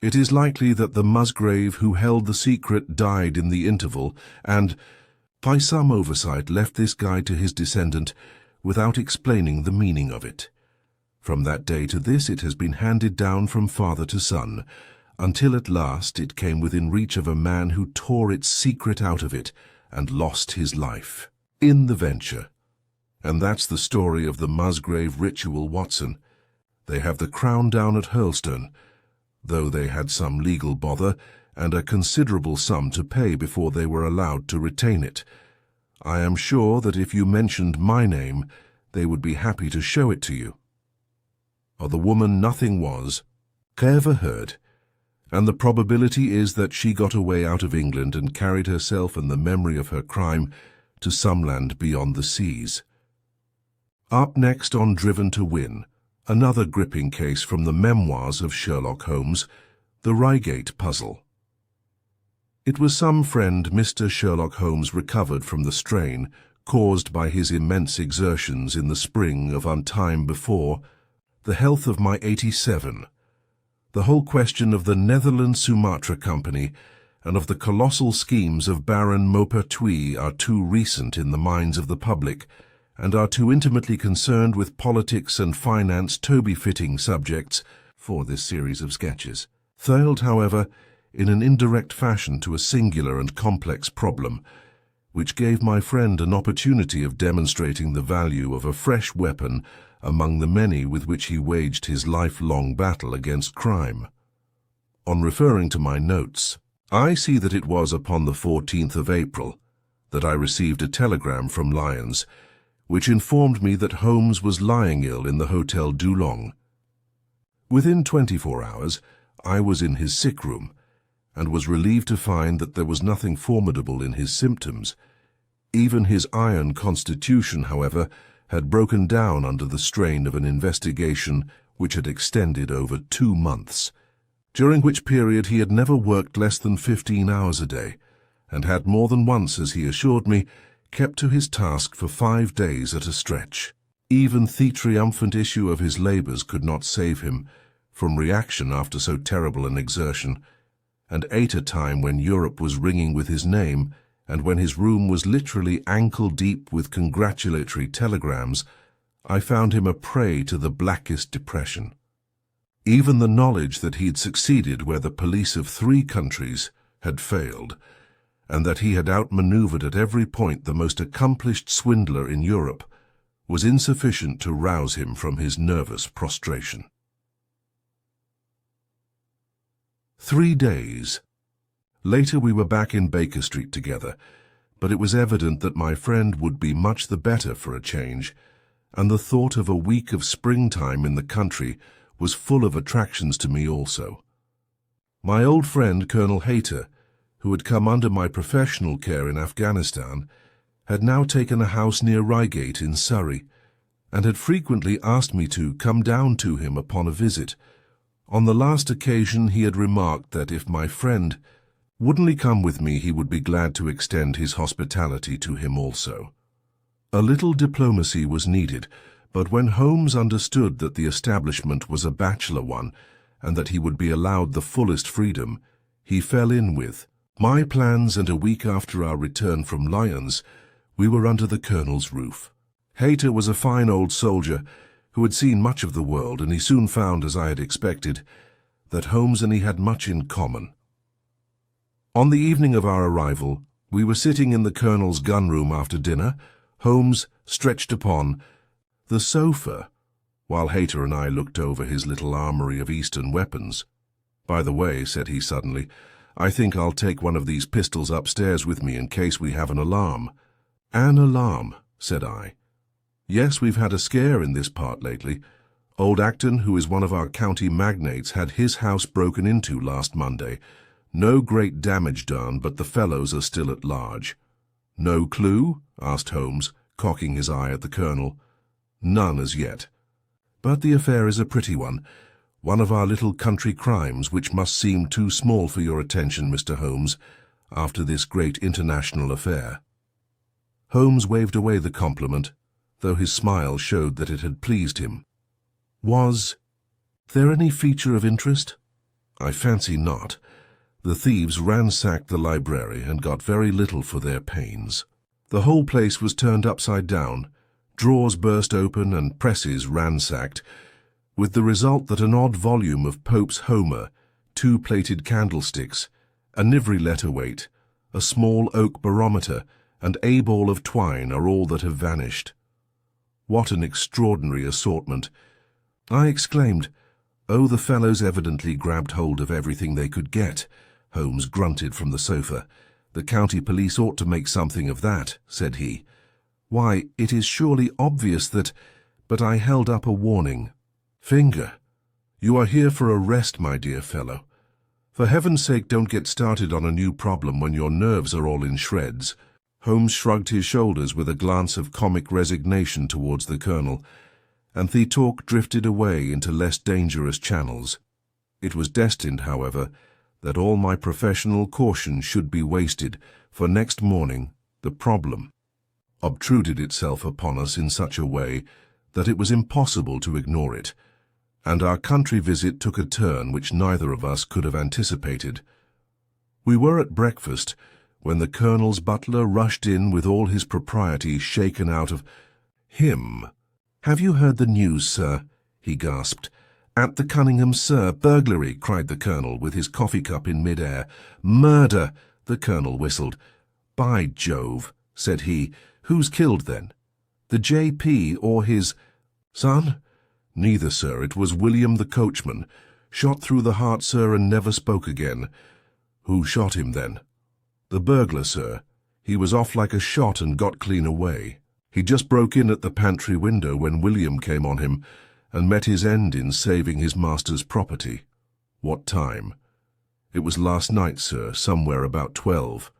It is likely that the Musgrave who held the secret died in the interval and, by some oversight, left this guide to his descendant without explaining the meaning of it. From that day to this it has been handed down from father to son, until at last it came within reach of a man who tore its secret out of it and lost his life in the venture. And that's the story of the Musgrave Ritual, Watson. They have the crown down at Hurlstone, though they had some legal bother and a considerable sum to pay before they were allowed to retain it. I am sure that if you mentioned my name, they would be happy to show it to you. Of the woman nothing was ever heard, and the probability is that she got away out of England and carried herself and the memory of her crime to some land beyond the seas. Up next on Driven to Win, another gripping case from the Memoirs of Sherlock Holmes, the Reigate Puzzle. It was some friend Mr. Sherlock Holmes recovered from the strain caused by his immense exertions in the spring of time before, the health of my 87. The whole question of the Netherlands-Sumatra Company and of the colossal schemes of Baron Maupertuis are too recent in the minds of the public and are too intimately concerned with politics and finance to be fitting subjects for this series of sketches. Failed, however, in an indirect fashion to a singular and complex problem, which gave my friend an opportunity of demonstrating the value of a fresh weapon among the many with which he waged his lifelong battle against crime. On referring to my notes, I see that it was upon the 14th of April that I received a telegram from Lyons, which informed me that Holmes was lying ill in the Hotel Dulong. Within 24 hours, I was in his sick room, and was relieved to find that there was nothing formidable in his symptoms. Even his iron constitution, however, had broken down under the strain of an investigation which had extended over 2 months, during which period he had never worked less than 15 hours a day, and had more than once, as he assured me, kept to his task for 5 days at a stretch. Even the triumphant issue of his labours could not save him from reaction after so terrible an exertion, and at a time when Europe was ringing with his name, and when his room was literally ankle-deep with congratulatory telegrams, I found him a prey to the blackest depression. Even the knowledge that he'd succeeded where the police of 3 countries had failed, and that he had outmaneuvered at every point the most accomplished swindler in Europe, was insufficient to rouse him from his nervous prostration. 3 days. Later we were back in Baker Street together, but it was evident that my friend would be much the better for a change, and the thought of a week of springtime in the country was full of attractions to me also. My old friend Colonel Hayter, who had come under my professional care in Afghanistan, had now taken a house near Reigate in Surrey, and had frequently asked me to come down to him upon a visit. On the last occasion he had remarked that if my friend wouldn't come with me, he would be glad to extend his hospitality to him also. A little diplomacy was needed, but when Holmes understood that the establishment was a bachelor one, and that he would be allowed the fullest freedom, he fell in with my plans, and a week after our return from Lyons, we were under the Colonel's roof. Hayter was a fine old soldier who had seen much of the world, and he soon found, as I had expected, that Holmes and he had much in common. On the evening of our arrival, we were sitting in the Colonel's gun-room after dinner, Holmes stretched upon the sofa, while Hayter and I looked over his little armoury of Eastern weapons. "By the way," said he suddenly, "I think I'll take one of these pistols upstairs with me in case we have an alarm." "An alarm?" said I. "Yes, we've had a scare in this part lately. Old Acton, who is one of our county magnates, had his house broken into last Monday. No great damage done, but the fellows are still at large." "No clue?" asked Holmes, cocking his eye at the Colonel. "None as yet. But the affair is a pretty one of our little country crimes which must seem too small for your attention, Mr. Holmes, after this great international affair." Holmes waved away the compliment, though his smile showed that it had pleased him. "Was there any feature of interest?" I fancy not. The thieves ransacked the library and got very little for their pains. The whole place was turned upside down, drawers burst open and presses ransacked, with the result that an odd volume of Pope's Homer, 2 plated candlesticks, a Nivry letter-weight, a small oak barometer, and a ball of twine are all that have vanished. What an extraordinary assortment! I exclaimed. "Oh, the fellows evidently grabbed hold of everything they could get," Holmes grunted from the sofa. "The county police ought to make something of that," said he. "Why, it is surely obvious that—" But I held up a warning. "Finger, you are here for a rest, my dear fellow. For heaven's sake, don't get started on a new problem when your nerves are all in shreds." Holmes shrugged his shoulders with a glance of comic resignation towards the colonel, and the talk drifted away into less dangerous channels. It was destined, however, that all my professional caution should be wasted, for next morning the problem obtruded itself upon us in such a way that it was impossible to ignore it, and our country visit took a turn which neither of us could have anticipated. We were at breakfast when the colonel's butler rushed in with all his propriety shaken out of him. "Have you heard the news, sir?" he gasped. "At the Cunningham, sir. Burglary," cried the colonel with his coffee cup in mid-air. "Murder," the colonel whistled. "By Jove," said he. "Who's killed, then? The J.P. or his son?" "Neither, sir. It was William the coachman. Shot through the heart, sir, and never spoke again." "Who shot him, then?" "The burglar, sir. He was off like a shot and got clean away. He just broke in at the pantry window when William came on him, and met his end in saving his master's property." "What time?" "It was last night, sir, somewhere about 12.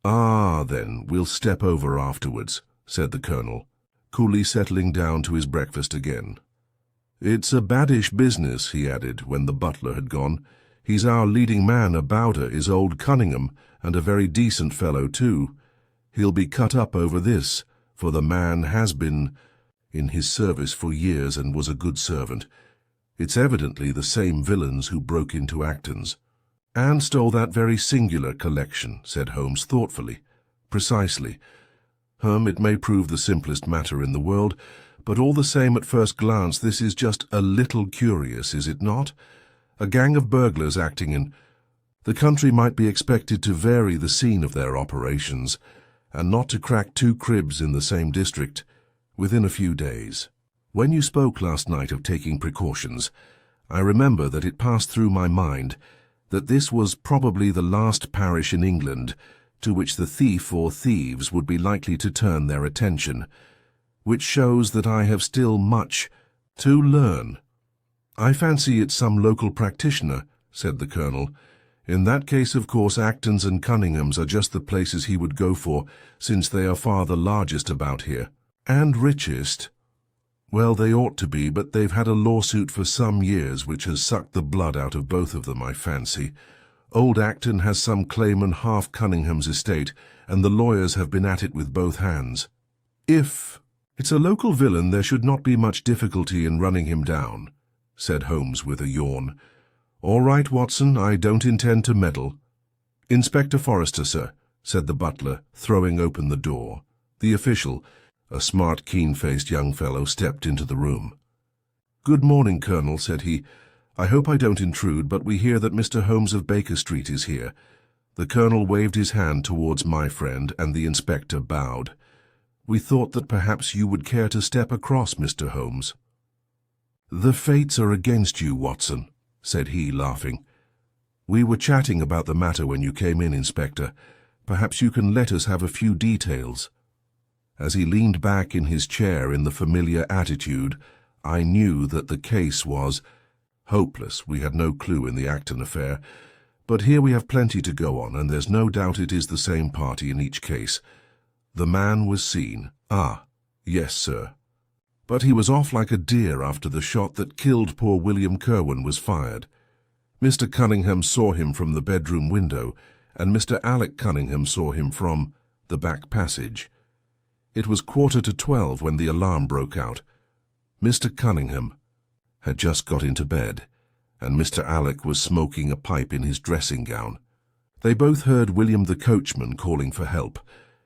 "Ah, then, we'll step over afterwards," said the colonel, coolly settling down to his breakfast again. "It's a baddish business," he added, when the butler had gone. "He's our leading man about her, is old Cunningham, and a very decent fellow, too. He'll be cut up over this, for the man has been in his service for years and was a good servant. It's evidently the same villains who broke into Acton's." "And stole that very singular collection," said Holmes thoughtfully. "Precisely. It may prove the simplest matter in the world, but all the same at first glance this is just a little curious, is it not? A gang of burglars acting in... The country might be expected to vary the scene of their operations, and not to crack 2 cribs in the same district within a few days. When you spoke last night of taking precautions, I remember that it passed through my mind that this was probably the last parish in England to which the thief or thieves would be likely to turn their attention, which shows that I have still much to learn." "I fancy it's some local practitioner," said the colonel. "In that case, of course, Acton's and Cunningham's are just the places he would go for, since they are far the largest about here." "And richest?" "Well, they ought to be, but they've had a lawsuit for some years which has sucked the blood out of both of them, I fancy. Old Acton has some claim on half Cunningham's estate, and the lawyers have been at it with both hands. If it's a local villain, there should not be much difficulty in running him down," said Holmes with a yawn. "All right, Watson, I don't intend to meddle." "Inspector Forrester, sir," said the butler, throwing open the door. The official, a smart, keen-faced young fellow, stepped into the room. "Good morning, Colonel," said he. "I hope I don't intrude, but we hear that Mr. Holmes of Baker Street is here." The colonel waved his hand towards my friend, and the inspector bowed. "We thought that perhaps you would care to step across, Mr. Holmes." "The fates are against you, Watson," said he, laughing. "We were chatting about the matter when you came in, Inspector. Perhaps you can let us have a few details." As he leaned back in his chair in the familiar attitude, I knew that the case was hopeless. We had no clue in the Acton affair, but here we have plenty to go on, and there's no doubt it is the same party in each case. The man was seen. "Ah, yes, sir. But he was off like a deer after the shot that killed poor William Kerwin was fired. Mr. Cunningham saw him from the bedroom window, and Mr. Alec Cunningham saw him from the back passage. It was 11:45 when the alarm broke out. Mr. Cunningham had just got into bed, and Mr. Alec was smoking a pipe in his dressing gown. They both heard William the coachman calling for help,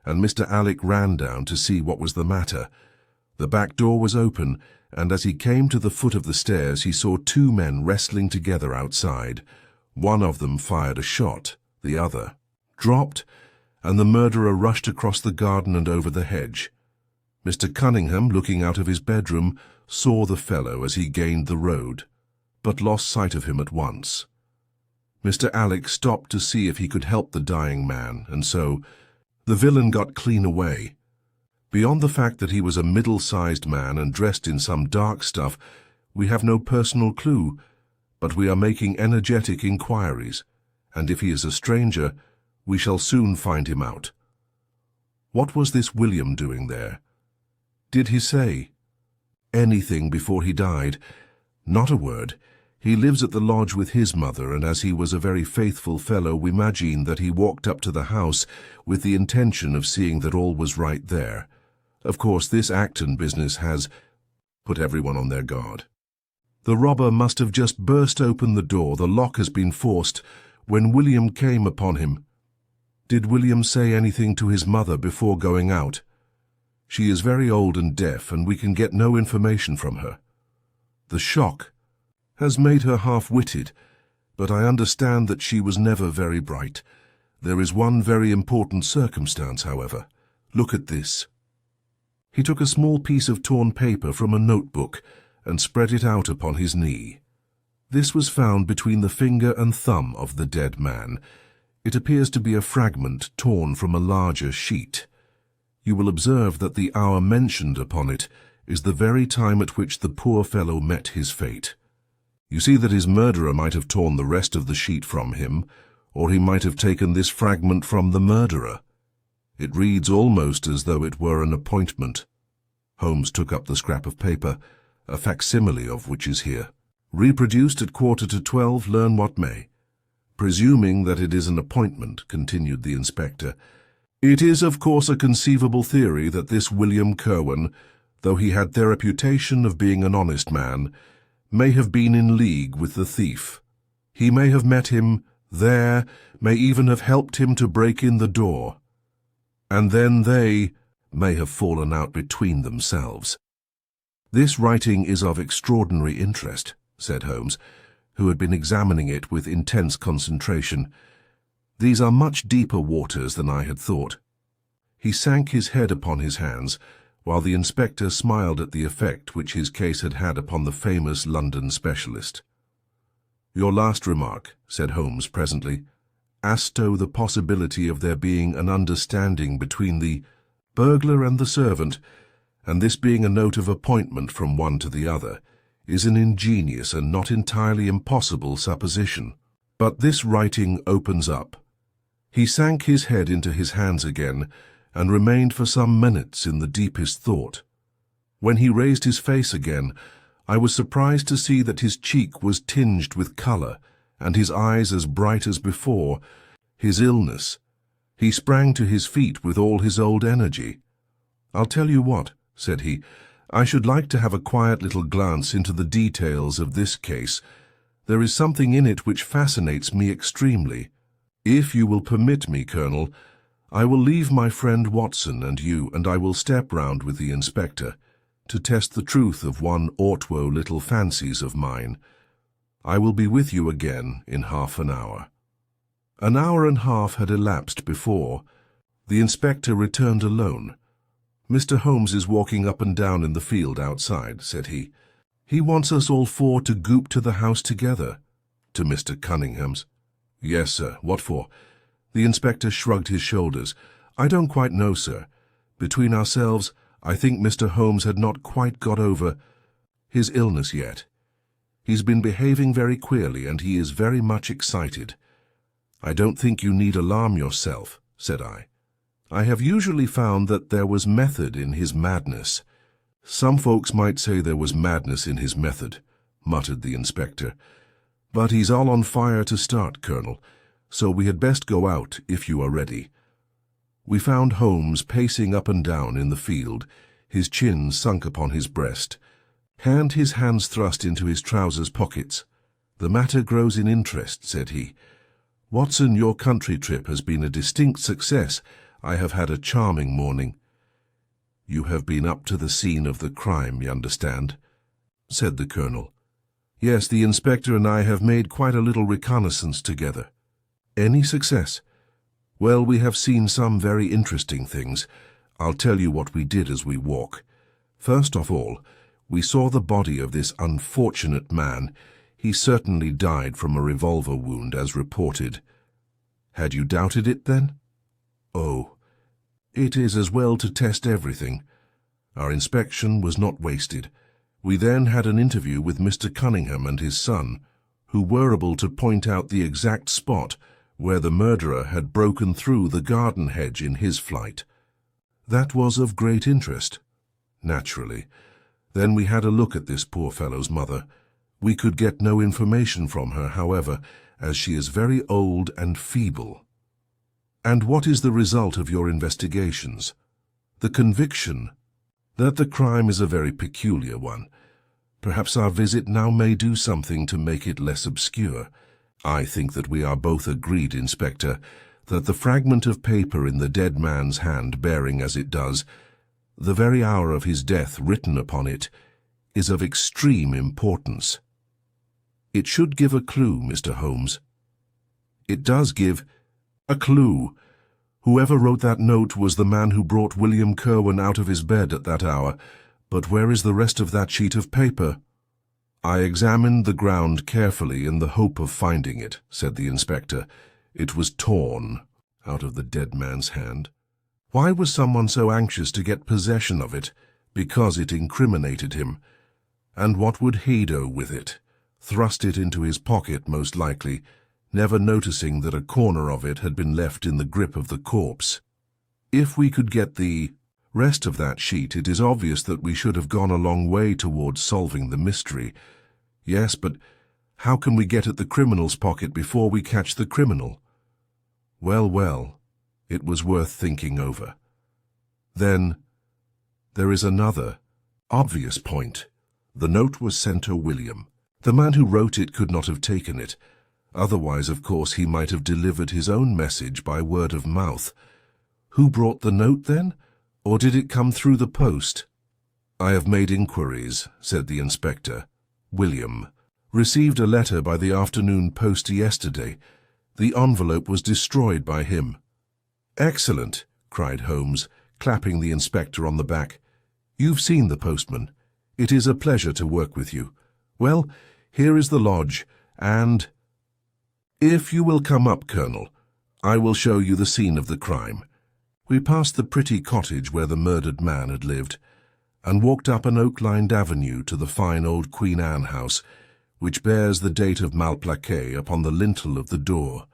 and Mr. Alec ran down to see what was the matter. The back door was open, and as he came to the foot of the stairs he saw two men wrestling together outside. One of them fired a shot, the other dropped, and the murderer rushed across the garden and over the hedge. Mr. Cunningham, looking out of his bedroom, saw the fellow as he gained the road, but lost sight of him at once. Mr. Alec stopped to see if he could help the dying man, and so the villain got clean away. Beyond the fact that he was a middle-sized man and dressed in some dark stuff, we have no personal clue, but we are making energetic inquiries, and if he is a stranger, we shall soon find him out. What was this William doing there? Did he say anything before he died? Not a word. He lives at the lodge with his mother, and as he was a very faithful fellow, we imagine that he walked up to the house with the intention of seeing that all was right there. Of course, this Acton business has put everyone on their guard. The robber must have just burst open the door, the lock has been forced, when William came upon him. Did William say anything to his mother before going out? She is very old and deaf, and we can get no information from her. The shock has made her half-witted, but I understand that she was never very bright. There is one very important circumstance, however. Look at this. He took a small piece of torn paper from a notebook and spread it out upon his knee. This was found between the finger and thumb of the dead man. It appears to be a fragment torn from a larger sheet. You will observe that the hour mentioned upon it is the very time at which the poor fellow met his fate. You see that his murderer might have torn the rest of the sheet from him, or he might have taken this fragment from the murderer. It reads almost as though it were an appointment. Holmes took up the scrap of paper, a facsimile of which is here. Reproduced at 11:45, learn what may. Presuming that it is an appointment, continued the inspector, it is of course a conceivable theory that this William Curwen, though he had the reputation of being an honest man, may have been in league with the thief. He may have met him there, may even have helped him to break in the door, and then they may have fallen out between themselves. This writing is of extraordinary interest, said Holmes, who had been examining it with intense concentration. These are much deeper waters than I had thought. He sank his head upon his hands, while the inspector smiled at the effect which his case had had upon the famous London specialist. Your last remark, said Holmes presently, asto the possibility of there being an understanding between the burglar and the servant, and this being a note of appointment from one to the other, is an ingenious and not entirely impossible supposition. But this writing opens up. He sank his head into his hands again, and remained for some minutes in the deepest thought. When he raised his face again, I was surprised to see that his cheek was tinged with colour, and his eyes as bright as before. His illness. He sprang to his feet with all his old energy. "I'll tell you what," said he, "I should like to have a quiet little glance into the details of this case. There is something in it which fascinates me extremely. If you will permit me, Colonel, I will leave my friend Watson and you, and I will step round with the inspector to test the truth of one or two little fancies of mine. I will be with you again in half an hour." An hour and a half had elapsed before the inspector returned alone. "Mr. Holmes is walking up and down in the field outside," said he. "He wants us all four to goop to the house together." To Mr. Cunningham's. "Yes, sir. What for?" The inspector shrugged his shoulders. "I don't quite know, sir. Between ourselves, I think Mr. Holmes had not quite got over his illness yet. He's been behaving very queerly, and he is very much excited." "I don't think you need alarm yourself," said I. "I have usually found that there was method in his madness." "Some folks might say there was madness in his method," muttered the inspector. "But he's all on fire to start, Colonel, so we had best go out if you are ready." We found Holmes pacing up and down in the field, his chin sunk upon his breast, his hands thrust into his trousers pockets. "The matter grows in interest," said he. "Watson, your country trip has been a distinct success. I have had a charming morning." "You have been up to the scene of the crime, you understand," said the Colonel. "Yes, the Inspector and I have made quite a little reconnaissance together." "Any success?" "Well, we have seen some very interesting things. I'll tell you what we did as we walk. First of all, we saw the body of this unfortunate man. He certainly died from a revolver wound, as reported." "Had you doubted it, then?" "Oh, it is as well to test everything. Our inspection was not wasted. We then had an interview with Mr. Cunningham and his son, who were able to point out the exact spot where the murderer had broken through the garden hedge in his flight." "That was of great interest." "Naturally. Then we had a look at this poor fellow's mother. We could get no information from her, however, as she is very old and feeble." "And what is the result of your investigations?" "The conviction that the crime is a very peculiar one. Perhaps our visit now may do something to make it less obscure. I think that we are both agreed, Inspector, that the fragment of paper in the dead man's hand, bearing as it does the very hour of his death written upon it, is of extreme importance. It should give a clue, Mr. Holmes." "It does give a clue. Whoever wrote that note was the man who brought William Kerwin out of his bed at that hour. But where is the rest of that sheet of paper?" "I examined the ground carefully in the hope of finding it," said the Inspector. "It was torn out of the dead man's hand." "Why was someone so anxious to get possession of it?" "Because it incriminated him." "And what would he do with it?" "Thrust it into his pocket, most likely, never noticing that a corner of it had been left in the grip of the corpse." "If we could get the rest of that sheet, it is obvious that we should have gone a long way towards solving the mystery." "Yes, but how can we get at the criminal's pocket before we catch the criminal?" Well, it was worth thinking over. Then there is another obvious point. The note was sent to William. The man who wrote it could not have taken it. Otherwise, of course, he might have delivered his own message by word of mouth. Who brought the note, then? Or did it come through the post? "I have made inquiries," said the Inspector. "William received a letter by the afternoon post yesterday. The envelope was destroyed by him." "Excellent," cried Holmes, clapping the Inspector on the back. "You've seen the postman. It is a pleasure to work with you. Well, here is the lodge, and if you will come up, Colonel, I will show you the scene of the crime." We passed the pretty cottage where the murdered man had lived, and walked up an oak-lined avenue to the fine old Queen Anne house, which bears the date of Malplaquet upon the lintel of the door.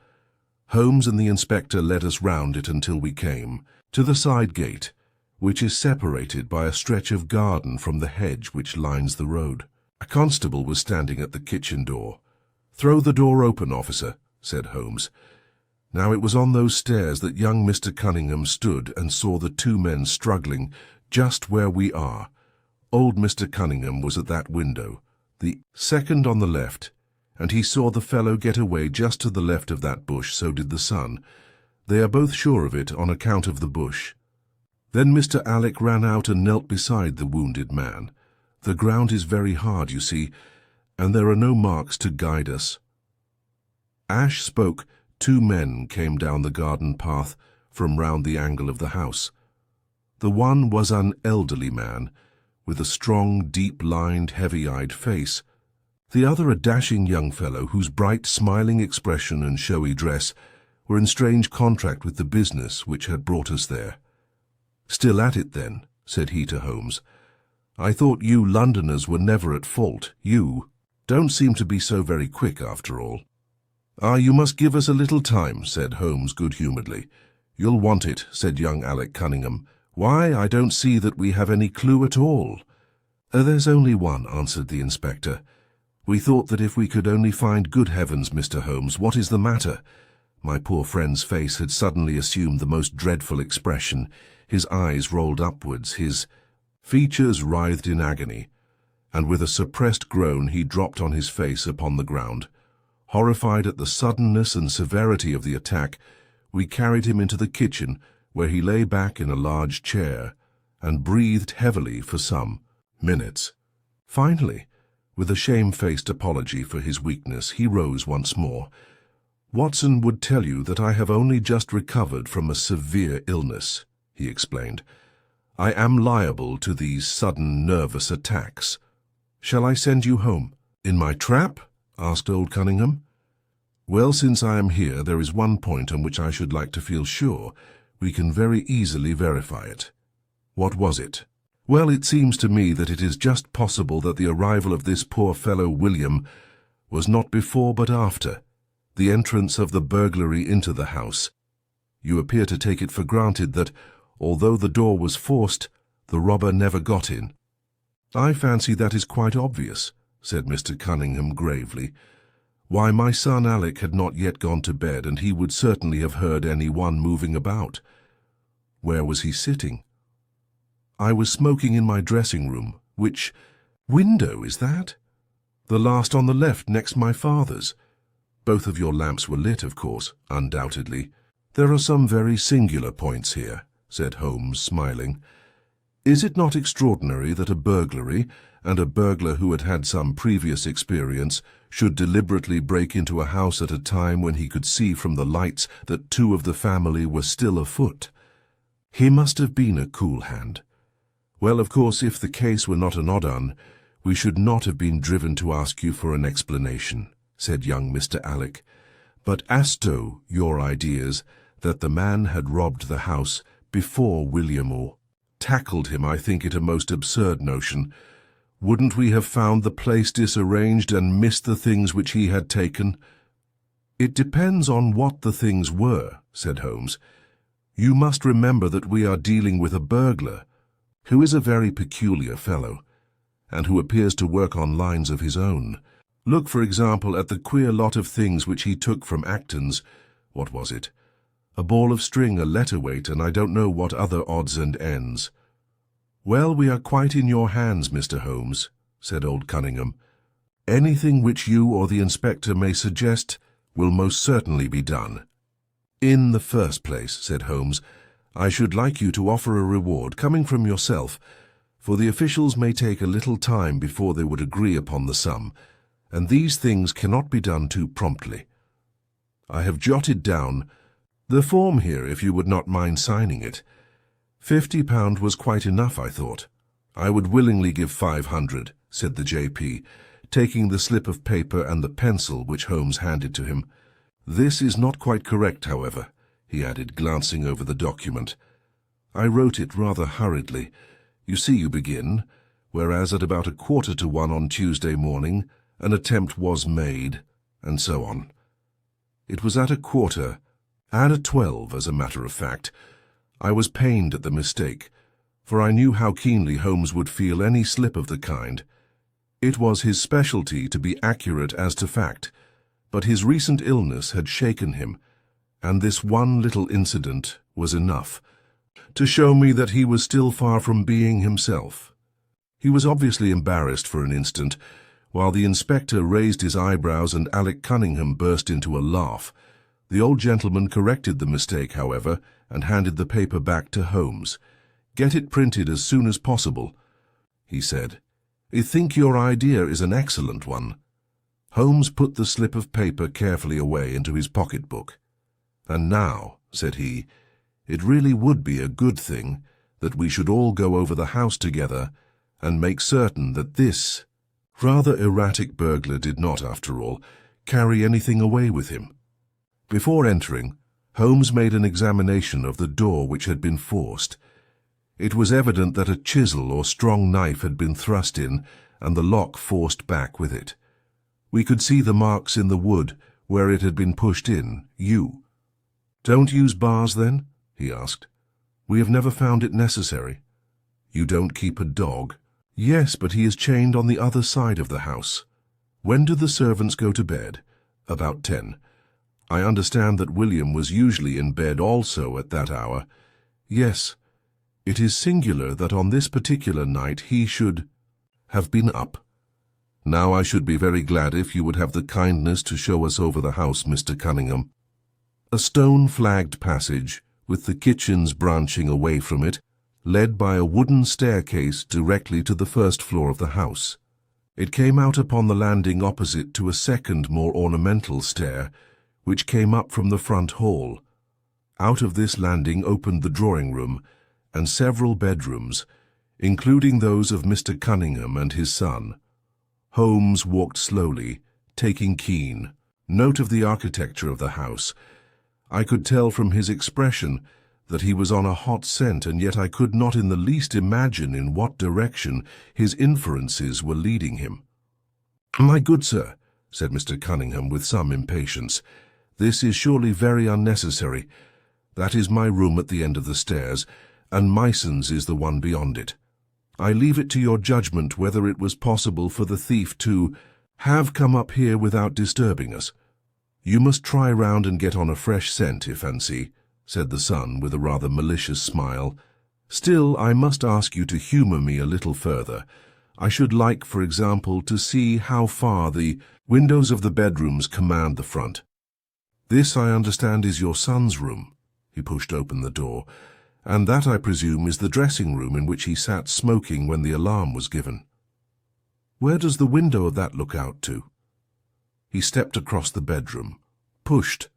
Holmes and the Inspector led us round it until we came to the side gate, which is separated by a stretch of garden from the hedge which lines the road. A constable was standing at the kitchen door. "Throw the door open, officer," said Holmes. Now it was on those stairs that young Mr. Cunningham stood and saw the two men struggling just where we are. Old Mr. Cunningham was at that window, the second on the left, and he saw the fellow get away just to the left of that bush. So did the son. They are both sure of it on account of the bush. Then Mr. Alec ran out and knelt beside the wounded man. The ground is very hard, you see, and there are no marks to guide us. Ash spoke. Two men came down the garden path from round the angle of the house. The one was an elderly man, with a strong, deep-lined, heavy-eyed face. The other a dashing young fellow whose bright, smiling expression and showy dress were in strange contrast with the business which had brought us there. "Still at it, then," said he to Holmes. "I thought you Londoners were never at fault. You don't seem to be so very quick, after all." "Ah, you must give us a little time," said Holmes good-humouredly. "You'll want it," said young Alec Cunningham. "Why, I don't see that we have any clue at all." "There's only one," answered the Inspector. "We thought that if we could only find— Good heavens, Mr. Holmes, what is the matter?" My poor friend's face had suddenly assumed the most dreadful expression. His eyes rolled upwards, his features writhed in agony. and with a suppressed groan he dropped on his face upon the ground. Horrified at the suddenness and severity of the attack, we carried him into the kitchen, where he lay back in a large chair and breathed heavily for some minutes. Finally, with a shamefaced apology for his weakness, he rose once more. "Watson would tell you that I have only just recovered from a severe illness," he explained. "I am liable to these sudden nervous attacks. Shall I send you home?" "In my trap?" asked old Cunningham. "Well, since I am here, there is one point on which I should like to feel sure. We can very easily verify it." "What was it?" "Well, it seems to me that it is just possible that the arrival of this poor fellow William was not before but after the entrance of the burglary into the house. You appear to take it for granted that, although the door was forced, the robber never got in." "I fancy that is quite obvious," said Mr. Cunningham gravely. "Why, my son Alec had not yet gone to bed, and he would certainly have heard any one moving about." "Where was he sitting?" "I was smoking in my dressing-room." "Which window is that?" "The last on the left, next my father's." "Both of your lamps were lit, of course." "Undoubtedly." "There are some very singular points here," said Holmes, smiling. "Is it not extraordinary that a burglary, and a burglar who had had some previous experience, should deliberately break into a house at a time when he could see from the lights that two of the family were still afoot? He must have been a cool hand. Well, of course, if the case were not an odd one, we should not have been driven to ask you for an explanation," said young Mr. Alec. "But as to your ideas that the man had robbed the house before William or tackled him, I think it a most absurd notion. Wouldn't we have found the place disarranged and missed the things which he had taken?" "It depends on what the things were," said Holmes. "You must remember that we are dealing with a burglar, who is a very peculiar fellow, and who appears to work on lines of his own. Look, for example, at the queer lot of things which he took from Acton's. What was it? A ball of string, a letter-weight, and I don't know what other odds and ends." "Well, we are quite in your hands, Mr. Holmes," said old Cunningham. "Anything which you or the inspector may suggest will most certainly be done." "In the first place," said Holmes, "I should like you to offer a reward coming from yourself, for the officials may take a little time before they would agree upon the sum, and these things cannot be done too promptly. I have jotted down the form here, if you would not mind signing it. £50 was quite enough, I thought." "I would willingly give 500, said the J.P., taking the slip of paper and the pencil which Holmes handed to him. "This is not quite correct, however," he added, glancing over the document. "I wrote it rather hurriedly. You see, you begin, whereas at about 1:45 on Tuesday morning an attempt was made, and so on. It was at 1:45, as a matter of fact. I was pained at the mistake, for I knew how keenly Holmes would feel any slip of the kind. It was his specialty to be accurate as to fact, but his recent illness had shaken him, and this one little incident was enough to show me that he was still far from being himself." He was obviously embarrassed for an instant, while the inspector raised his eyebrows and Alec Cunningham burst into a laugh. The old gentleman corrected the mistake, however, and handed the paper back to Holmes. "Get it printed as soon as possible," he said. "I think your idea is an excellent one." Holmes put the slip of paper carefully away into his pocket-book. "And now," said he, "it really would be a good thing that we should all go over the house together and make certain that this rather erratic burglar did not, after all, carry anything away with him." Before entering, Holmes made an examination of the door which had been forced. It was evident that a chisel or strong knife had been thrust in and the lock forced back with it. We could see the marks in the wood where it had been pushed in. "You don't use bars, then?" he asked. "We have never found it necessary." "You don't keep a dog?" "Yes, but he is chained on the other side of the house." "When do the servants go to bed?" "About 10. I understand that William was usually in bed also at that hour." "Yes. It is singular that on this particular night he should have been up." Now I should be very glad if you would have the kindness to show us over the house, Mr. Cunningham. A stone-flagged passage, with the kitchens branching away from it, led by a wooden staircase directly to the first floor of the house. It came out upon the landing opposite to a second, more ornamental stair, which came up from the front hall. Out of this landing opened the drawing-room and several bedrooms, including those of Mr. Cunningham and his son. Holmes walked slowly, taking keen note of the architecture of the house. I could tell from his expression that he was on a hot scent, and yet I could not in the least imagine in what direction his inferences were leading him. "My good sir," said Mr. Cunningham with some impatience, "this is surely very unnecessary. That is my room at the end of the stairs, and Myson's is the one beyond it. I leave it to your judgment whether it was possible for the thief to have come up here without disturbing us. You must try round and get on a fresh scent, if fancy," said the son with a rather malicious smile. "Still, I must ask you to humour me a little further. I should like, for example, to see how far the windows of the bedrooms command the front. This, I understand, is your son's room." He pushed open the door. "And that, I presume, is the dressing-room in which he sat smoking when the alarm was given. Where does the window of that look out to?" He stepped across the bedroom, pushed,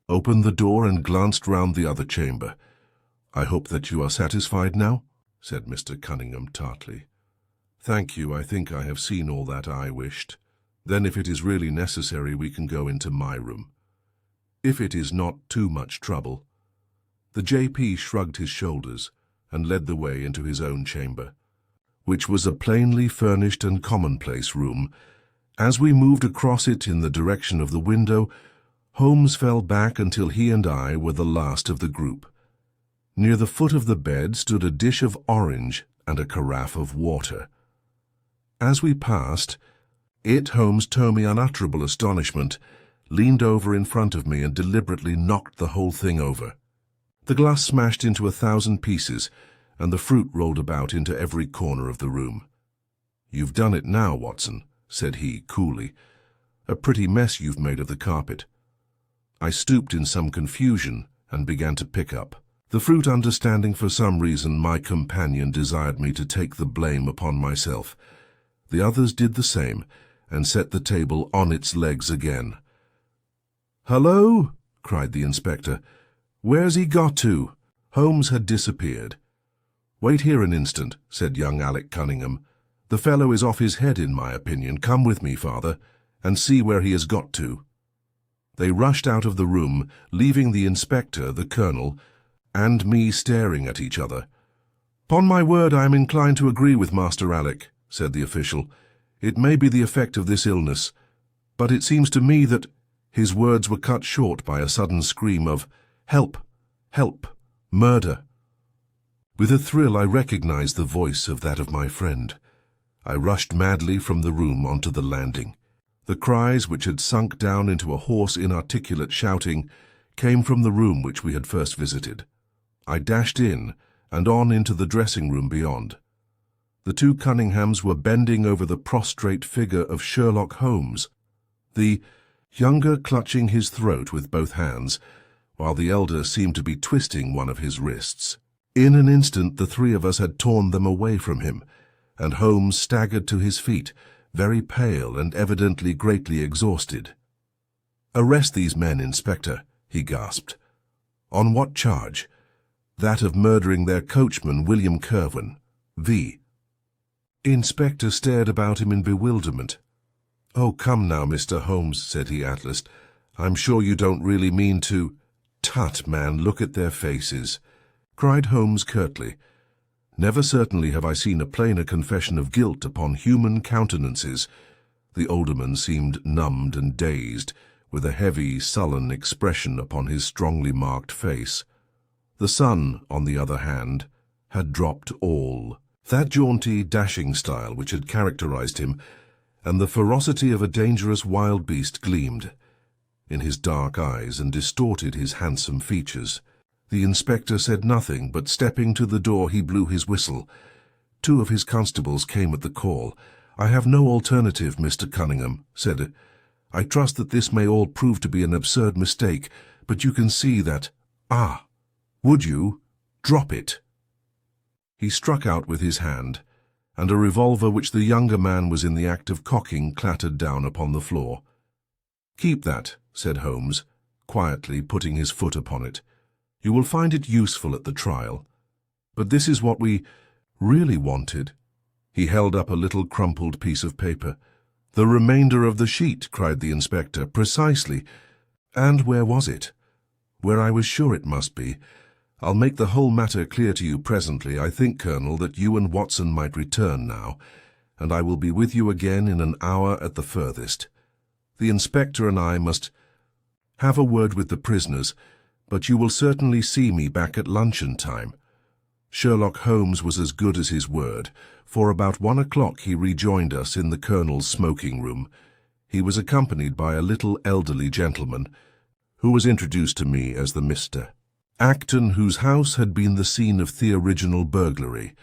opened the door and glanced round the other chamber. "I hope that you are satisfied now?" said Mr. Cunningham tartly. "Thank you, I think I have seen all that I wished. Then if it is really necessary we can go into my room. If it is not too much trouble." The J.P. shrugged his shoulders and led the way into his own chamber, which was a plainly furnished and commonplace room. As we moved across it in the direction of the window, Holmes fell back until he and I were the last of the group. Near the foot of the bed stood a dish of orange and a carafe of water. As we passed, Holmes, to my unutterable astonishment, leaned over in front of me and deliberately knocked the whole thing over. The glass smashed into 1,000 pieces, and the fruit rolled about into every corner of the room. "You've done it now, Watson," said he coolly. "A pretty mess you've made of the carpet." I stooped in some confusion and began to pick up the fruit, understanding for some reason my companion desired me to take the blame upon myself. The others did the same and set the table on its legs again. "Hullo!" cried the inspector. "Where's he got to?" Holmes had disappeared. "Wait here an instant," said young Alec Cunningham. "The fellow is off his head, in my opinion. Come with me, father, and see where he has got to." They rushed out of the room, leaving the inspector, the colonel, and me staring at each other. "'Pon my word, I am inclined to agree with Master Alec," said the official. "It may be the effect of this illness, but it seems to me that—" His words were cut short by a sudden scream of "Help! Help! Murder!" With a thrill I recognized the voice of that of my friend. I rushed madly from the room onto the landing. The cries, which had sunk down into a hoarse, inarticulate shouting, came from the room which we had first visited. I dashed in and on into the dressing-room beyond. The two Cunninghams were bending over the prostrate figure of Sherlock Holmes, the younger clutching his throat with both hands, while the elder seemed to be twisting one of his wrists. In an instant the three of us had torn them away from him, and Holmes staggered to his feet, very pale and evidently greatly exhausted. "Arrest these men, Inspector," he gasped. "On what charge?" "That of murdering their coachman, William Kerwin, V." Inspector stared about him in bewilderment. "Oh, come now, Mr. Holmes," said he at last. "I'm sure you don't really mean to—" "Tut, man, look at their faces," cried Holmes curtly. "Never certainly have I seen a plainer confession of guilt upon human countenances." The alderman seemed numbed and dazed, with a heavy, sullen expression upon his strongly marked face. The son, on the other hand, had dropped all that jaunty, dashing style which had characterized him, and the ferocity of a dangerous wild beast gleamed in his dark eyes and distorted his handsome features. The inspector said nothing, but stepping to the door he blew his whistle. Two of his constables came at the call. "I have no alternative, Mr. Cunningham," said. "I trust that this may all prove to be an absurd mistake, but you can see that—" "Ah, would you? Drop it." He struck out with his hand, and a revolver which the younger man was in the act of cocking clattered down upon the floor. "Keep that," said Holmes, quietly putting his foot upon it. "You will find it useful at the trial. But this is what we really wanted." He held up a little crumpled piece of paper. "The remainder of the sheet," cried the inspector. "Precisely. And where was it?" "Where I was sure it must be. I'll make the whole matter clear to you presently. I think, Colonel, that you and Watson might return now, and I will be with you again in an hour at the furthest. The inspector and I must have a word with the prisoners, but you will certainly see me back at luncheon time." Sherlock Holmes was as good as his word, for about 1 o'clock he rejoined us in the Colonel's smoking room. He was accompanied by a little elderly gentleman, who was introduced to me as the Mr. Acton, whose house had been the scene of the original burglary.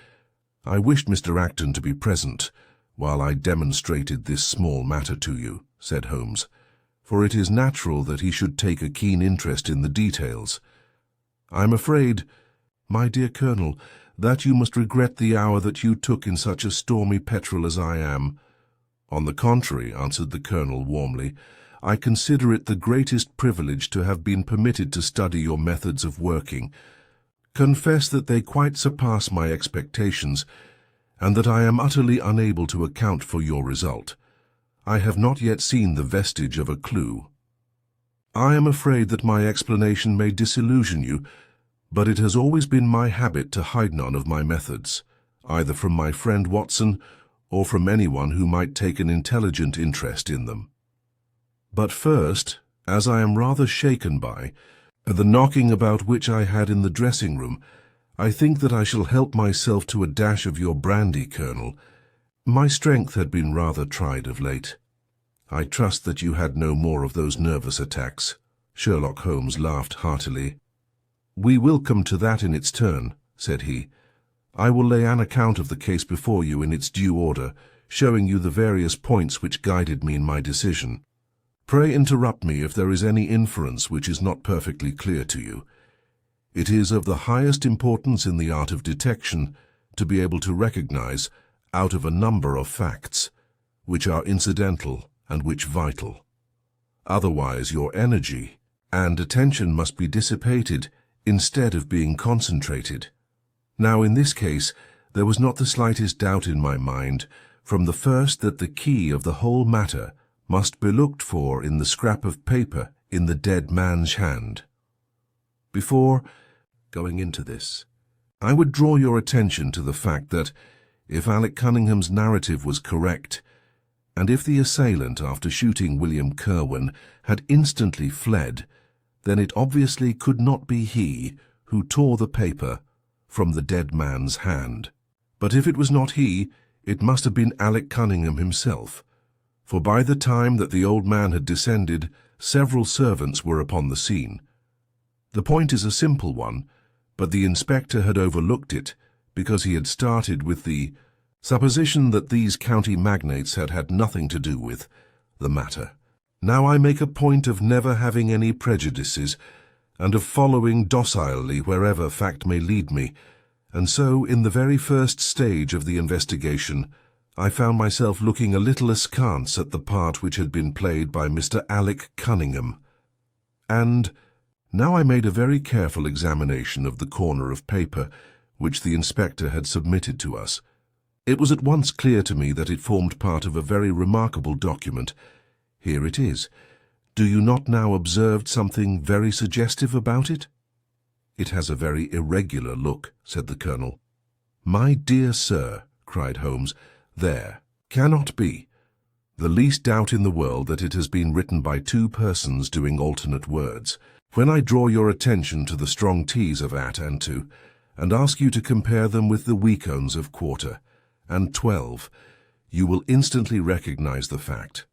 "I wished Mr. Acton to be present while I demonstrated this small matter to you," said Holmes, "for it is natural that he should take a keen interest in the details. I'm afraid, my dear Colonel, that you must regret the hour that you took in such a stormy petrel as I am." "On the contrary," answered the Colonel warmly, "I consider it the greatest privilege to have been permitted to study your methods of working. Confess that they quite surpass my expectations, and that I am utterly unable to account for your result. I have not yet seen the vestige of a clue. I am afraid that my explanation may disillusion you, but it has always been my habit to hide none of my methods, either from my friend Watson or from anyone who might take an intelligent interest in them. But first, as I am rather shaken by the knocking about which I had in the dressing-room, I think that I shall help myself to a dash of your brandy, Colonel. My strength had been rather tried of late." "I trust that you had no more of those nervous attacks." Sherlock Holmes laughed heartily. "We will come to that in its turn," said he. "I will lay an account of the case before you in its due order, showing you the various points which guided me in my decision. Pray interrupt me if there is any inference which is not perfectly clear to you. It is of the highest importance in the art of detection to be able to recognize, out of a number of facts, which are incidental and which vital. Otherwise your energy and attention must be dissipated instead of being concentrated. Now in this case there was not the slightest doubt in my mind from the first that the key of the whole matter must be looked for in the scrap of paper in the dead man's hand. Before going into this, I would draw your attention to the fact that, if Alec Cunningham's narrative was correct, and if the assailant, after shooting William Kirwan, had instantly fled, then it obviously could not be he who tore the paper from the dead man's hand. But if it was not he, it must have been Alec Cunningham himself, for by the time that the old man had descended, several servants were upon the scene. The point is a simple one, but the inspector had overlooked it because he had started with the supposition that these county magnates had had nothing to do with the matter. Now I make a point of never having any prejudices, and of following docilely wherever fact may lead me, and so in the very first stage of the investigation I found myself looking a little askance at the part which had been played by Mr. Alec Cunningham. And now I made a very careful examination of the corner of paper which the inspector had submitted to us. It was at once clear to me that it formed part of a very remarkable document. Here it is. Do you not now observe something very suggestive about it? "It has a very irregular look," said the Colonel. "My dear sir," cried Holmes, "there cannot be the least doubt in the world that it has been written by two persons doing alternate words. When I draw your attention to the strong T's of at and to, and ask you to compare them with the weak ones of quarter and 12, you will instantly recognize the fact.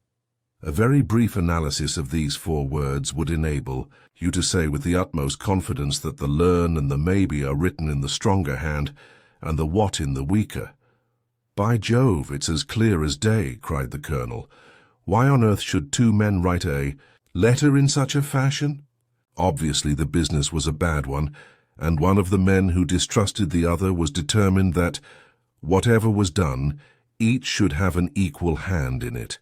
A very brief analysis of these four words would enable you to say with the utmost confidence that the learn and the maybe are written in the stronger hand and the what in the weaker. "By Jove, it's as clear as day," cried the colonel. "Why on earth should two men write a letter in such a fashion?" Obviously the business was a bad one, and one of the men who distrusted the other was determined that, whatever was done, each should have an equal hand in it.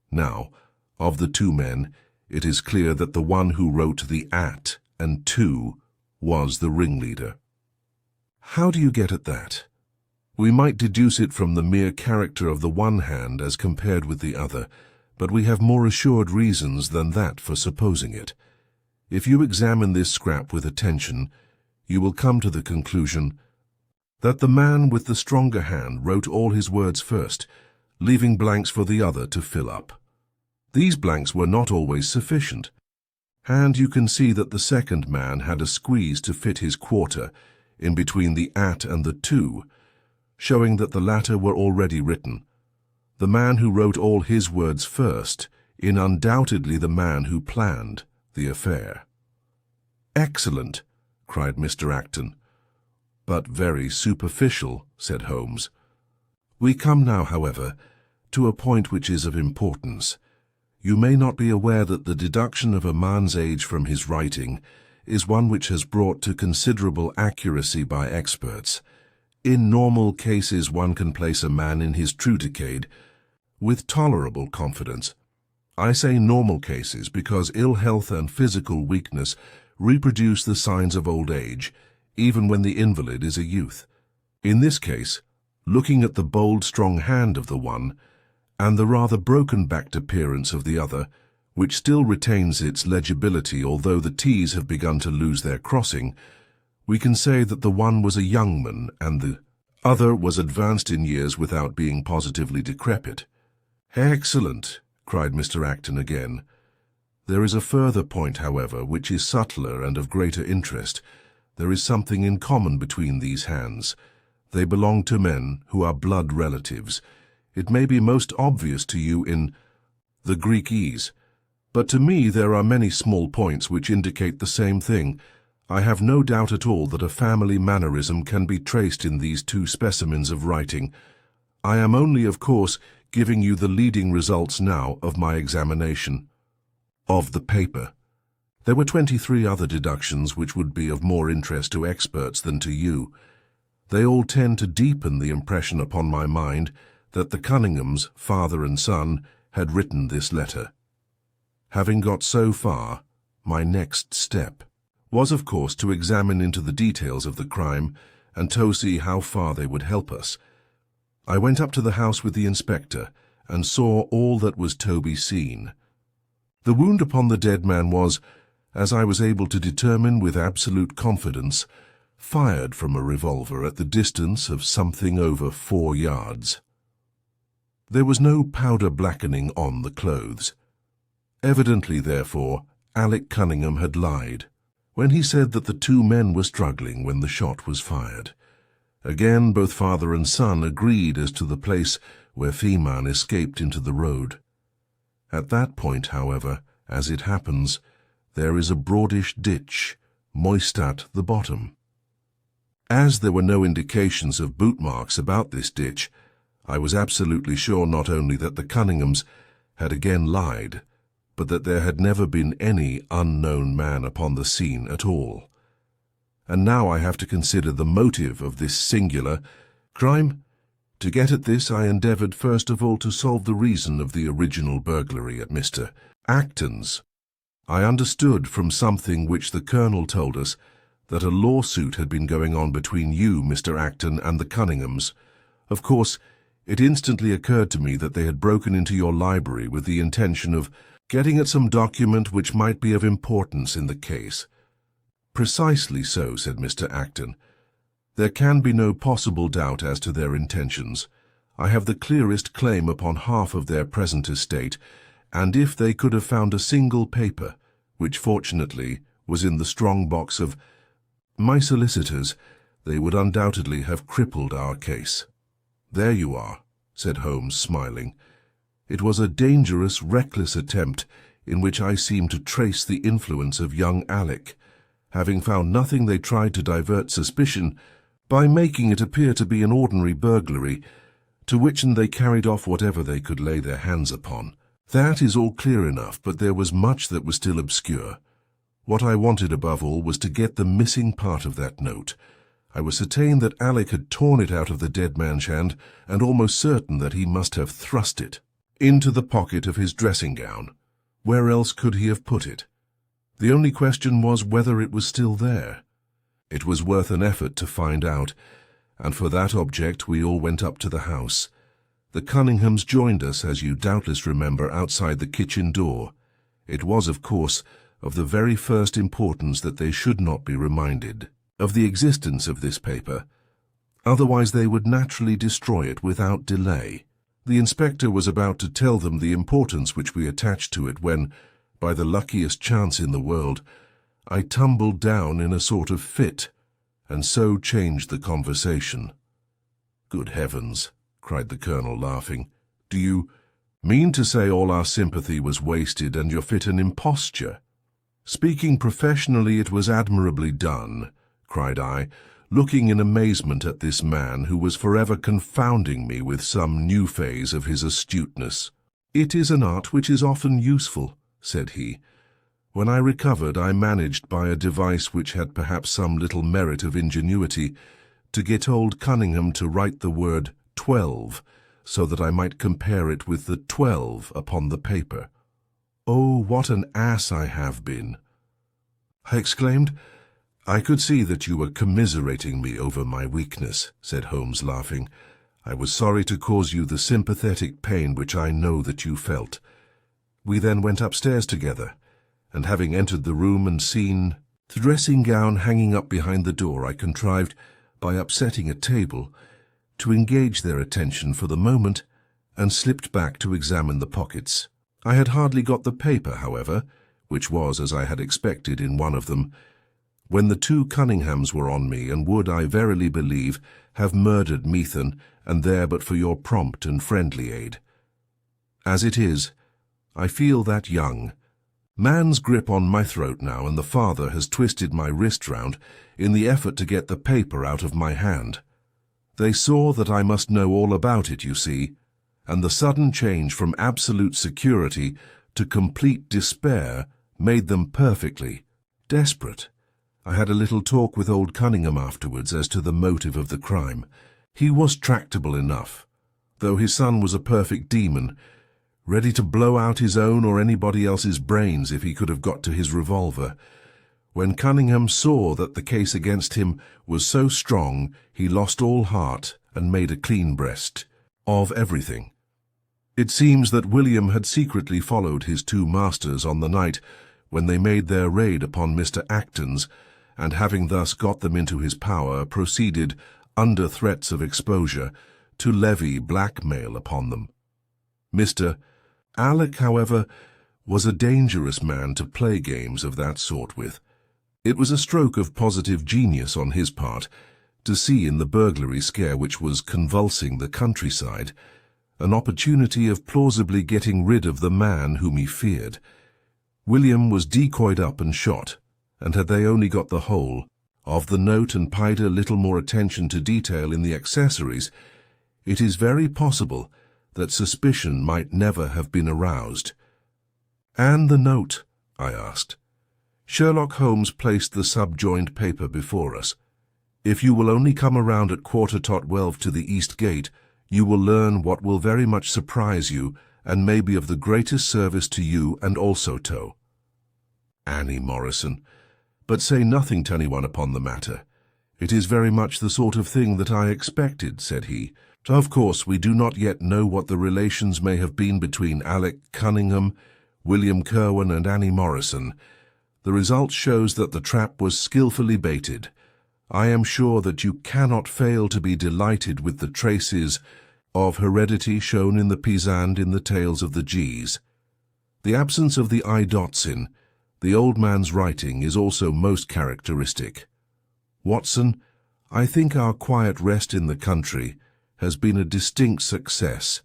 Now, of the two men, it is clear that the one who wrote the at and to was the ringleader. How do you get at that? We might deduce it from the mere character of the one hand as compared with the other, but we have more assured reasons than that for supposing it. If you examine this scrap with attention, you will come to the conclusion that the man with the stronger hand wrote all his words first, leaving blanks for the other to fill up. These blanks were not always sufficient, and you can see that the second man had a squeeze to fit his quarter in between the at and the to, showing that the latter were already written. The man who wrote all his words first is undoubtedly the man who planned the affair. "Excellent," cried Mr. Acton. "But very superficial," said Holmes. "We come now, however, to a point which is of importance. You may not be aware that the deduction of a man's age from his writing is one which has brought to considerable accuracy by experts. In normal cases one can place a man in his true decade with tolerable confidence. I say normal cases because ill health and physical weakness reproduce the signs of old age, even when the invalid is a youth. In this case, looking at the bold, strong hand of the one, and the rather broken-backed appearance of the other, which still retains its legibility although the T's have begun to lose their crossing, we can say that the one was a young man and the other was advanced in years without being positively decrepit." "Excellent," cried Mr. Acton again. "There is a further point, however, which is subtler and of greater interest. There is something in common between these hands. They belong to men who are blood relatives. It may be most obvious to you in the Greek ease, but to me there are many small points which indicate the same thing. I have no doubt at all that a family mannerism can be traced in these two specimens of writing. I am only, of course, giving you the leading results now of my examination of the paper. There were 23 other deductions which would be of more interest to experts than to you. They all tend to deepen the impression upon my mind that the Cunninghams, father and son, had written this letter. Having got so far, my next step was, of course, to examine into the details of the crime and to see how far they would help us. I went up to the house with the inspector and saw all that was to be seen. The wound upon the dead man was, as I was able to determine with absolute confidence, fired from a revolver at the distance of something over 4 yards. There was no powder blackening on the clothes. Evidently, therefore, Alec Cunningham had lied when he said that the two men were struggling when the shot was fired. Again, both father and son agreed as to the place where Pheman escaped into the road. At that point, however, as it happens, there is a broadish ditch, moist at the bottom. As there were no indications of boot marks about this ditch, I was absolutely sure not only that the Cunninghams had again lied, but that there had never been any unknown man upon the scene at all. And now I have to consider the motive of this singular crime. To get at this, I endeavoured first of all to solve the reason of the original burglary at Mr. Acton's. I understood from something which the Colonel told us that a lawsuit had been going on between you, Mr. Acton, and the Cunninghams. Of course, it instantly occurred to me that they had broken into your library with the intention of getting at some document which might be of importance in the case. "Precisely so," said Mr. Acton. "There can be no possible doubt as to their intentions. I have the clearest claim upon half of their present estate, and if they could have found a single paper, which fortunately was in the strong box of my solicitors, they would undoubtedly have crippled our case." "There you are," said Holmes, smiling. "It was a dangerous, reckless attempt in which I seemed to trace the influence of young Alec. Having found nothing, they tried to divert suspicion by making it appear to be an ordinary burglary. to which and they carried off whatever they could lay their hands upon. That is all clear enough, but there was much that was still obscure. What I wanted above all was to get the missing part of that note. I was certain that Alec had torn it out of the dead man's hand, and almost certain that he must have thrust it into the pocket of his dressing gown. Where else could he have put it? The only question was whether it was still there. It was worth an effort to find out, and for that object we all went up to the house. The Cunninghams joined us, as you doubtless remember, outside the kitchen door. It was, of course, of the very first importance that they should not be reminded of the existence of this paper. Otherwise they would naturally destroy it without delay. The inspector was about to tell them the importance which we attached to it when, by the luckiest chance in the world, I tumbled down in a sort of fit, and so changed the conversation. "Good heavens," cried the colonel, laughing. "Do you mean to say all our sympathy was wasted and your fit an imposture?" "Speaking professionally, it was admirably done," cried I, looking in amazement at this man who was forever confounding me with some new phase of his astuteness. "It is an art which is often useful," said he. "When I recovered, I managed by a device which had perhaps some little merit of ingenuity to get old Cunningham to write the word 12, so that I might compare it with the 12 upon the paper. Oh, what an ass I have been!" I exclaimed. "I could see that you were commiserating me over my weakness," said Holmes, laughing. "I was sorry to cause you the sympathetic pain which I know that you felt." We then went upstairs together, and having entered the room and seen the dressing gown hanging up behind the door, I contrived, by upsetting a table, to engage their attention for the moment, and slipped back to examine the pockets. I had hardly got the paper, however, which was, as I had expected, in one of them, when the two Cunninghams were on me, and would, I verily believe, have murdered Meathan, and there but for your prompt and friendly aid. As it is, I feel that young man's grip on my throat now, and the father has twisted my wrist round in the effort to get the paper out of my hand. They saw that I must know all about it, you see, and the sudden change from absolute security to complete despair made them perfectly desperate. I had a little talk with old Cunningham afterwards as to the motive of the crime. He was tractable enough, though his son was a perfect demon, ready to blow out his own or anybody else's brains if he could have got to his revolver. When Cunningham saw that the case against him was so strong, he lost all heart and made a clean breast of everything. It seems that William had secretly followed his two masters on the night when they made their raid upon Mr. Acton's, and having thus got them into his power, proceeded, under threats of exposure, to levy blackmail upon them. Mr. Alec, however, was a dangerous man to play games of that sort with. It was a stroke of positive genius on his part to see in the burglary scare which was convulsing the countryside an opportunity of plausibly getting rid of the man whom he feared. William was decoyed up and shot, and had they only got the whole of the note and paid a little more attention to detail in the accessories, it is very possible that suspicion might never have been aroused. "And the note?" I asked. Sherlock Holmes placed the subjoined paper before us. "If you will only come around at 12:15 to the east gate, you will learn what will very much surprise you and may be of the greatest service to you and also to Annie Morrison. But say nothing to anyone upon the matter. It is very much the sort of thing that I expected," said he. "Of course, we do not yet know what the relations may have been between Alec Cunningham, William Kirwan, and Annie Morrison. The result shows that the trap was skillfully baited. I am sure that you cannot fail to be delighted with the traces of heredity shown in the P's and in the tails of the G's. The absence of the I dots in the old man's writing is also most characteristic. Watson, I think our quiet rest in the country has been a distinct success,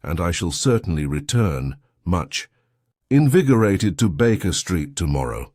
and I shall certainly return, much invigorated, to Baker Street tomorrow."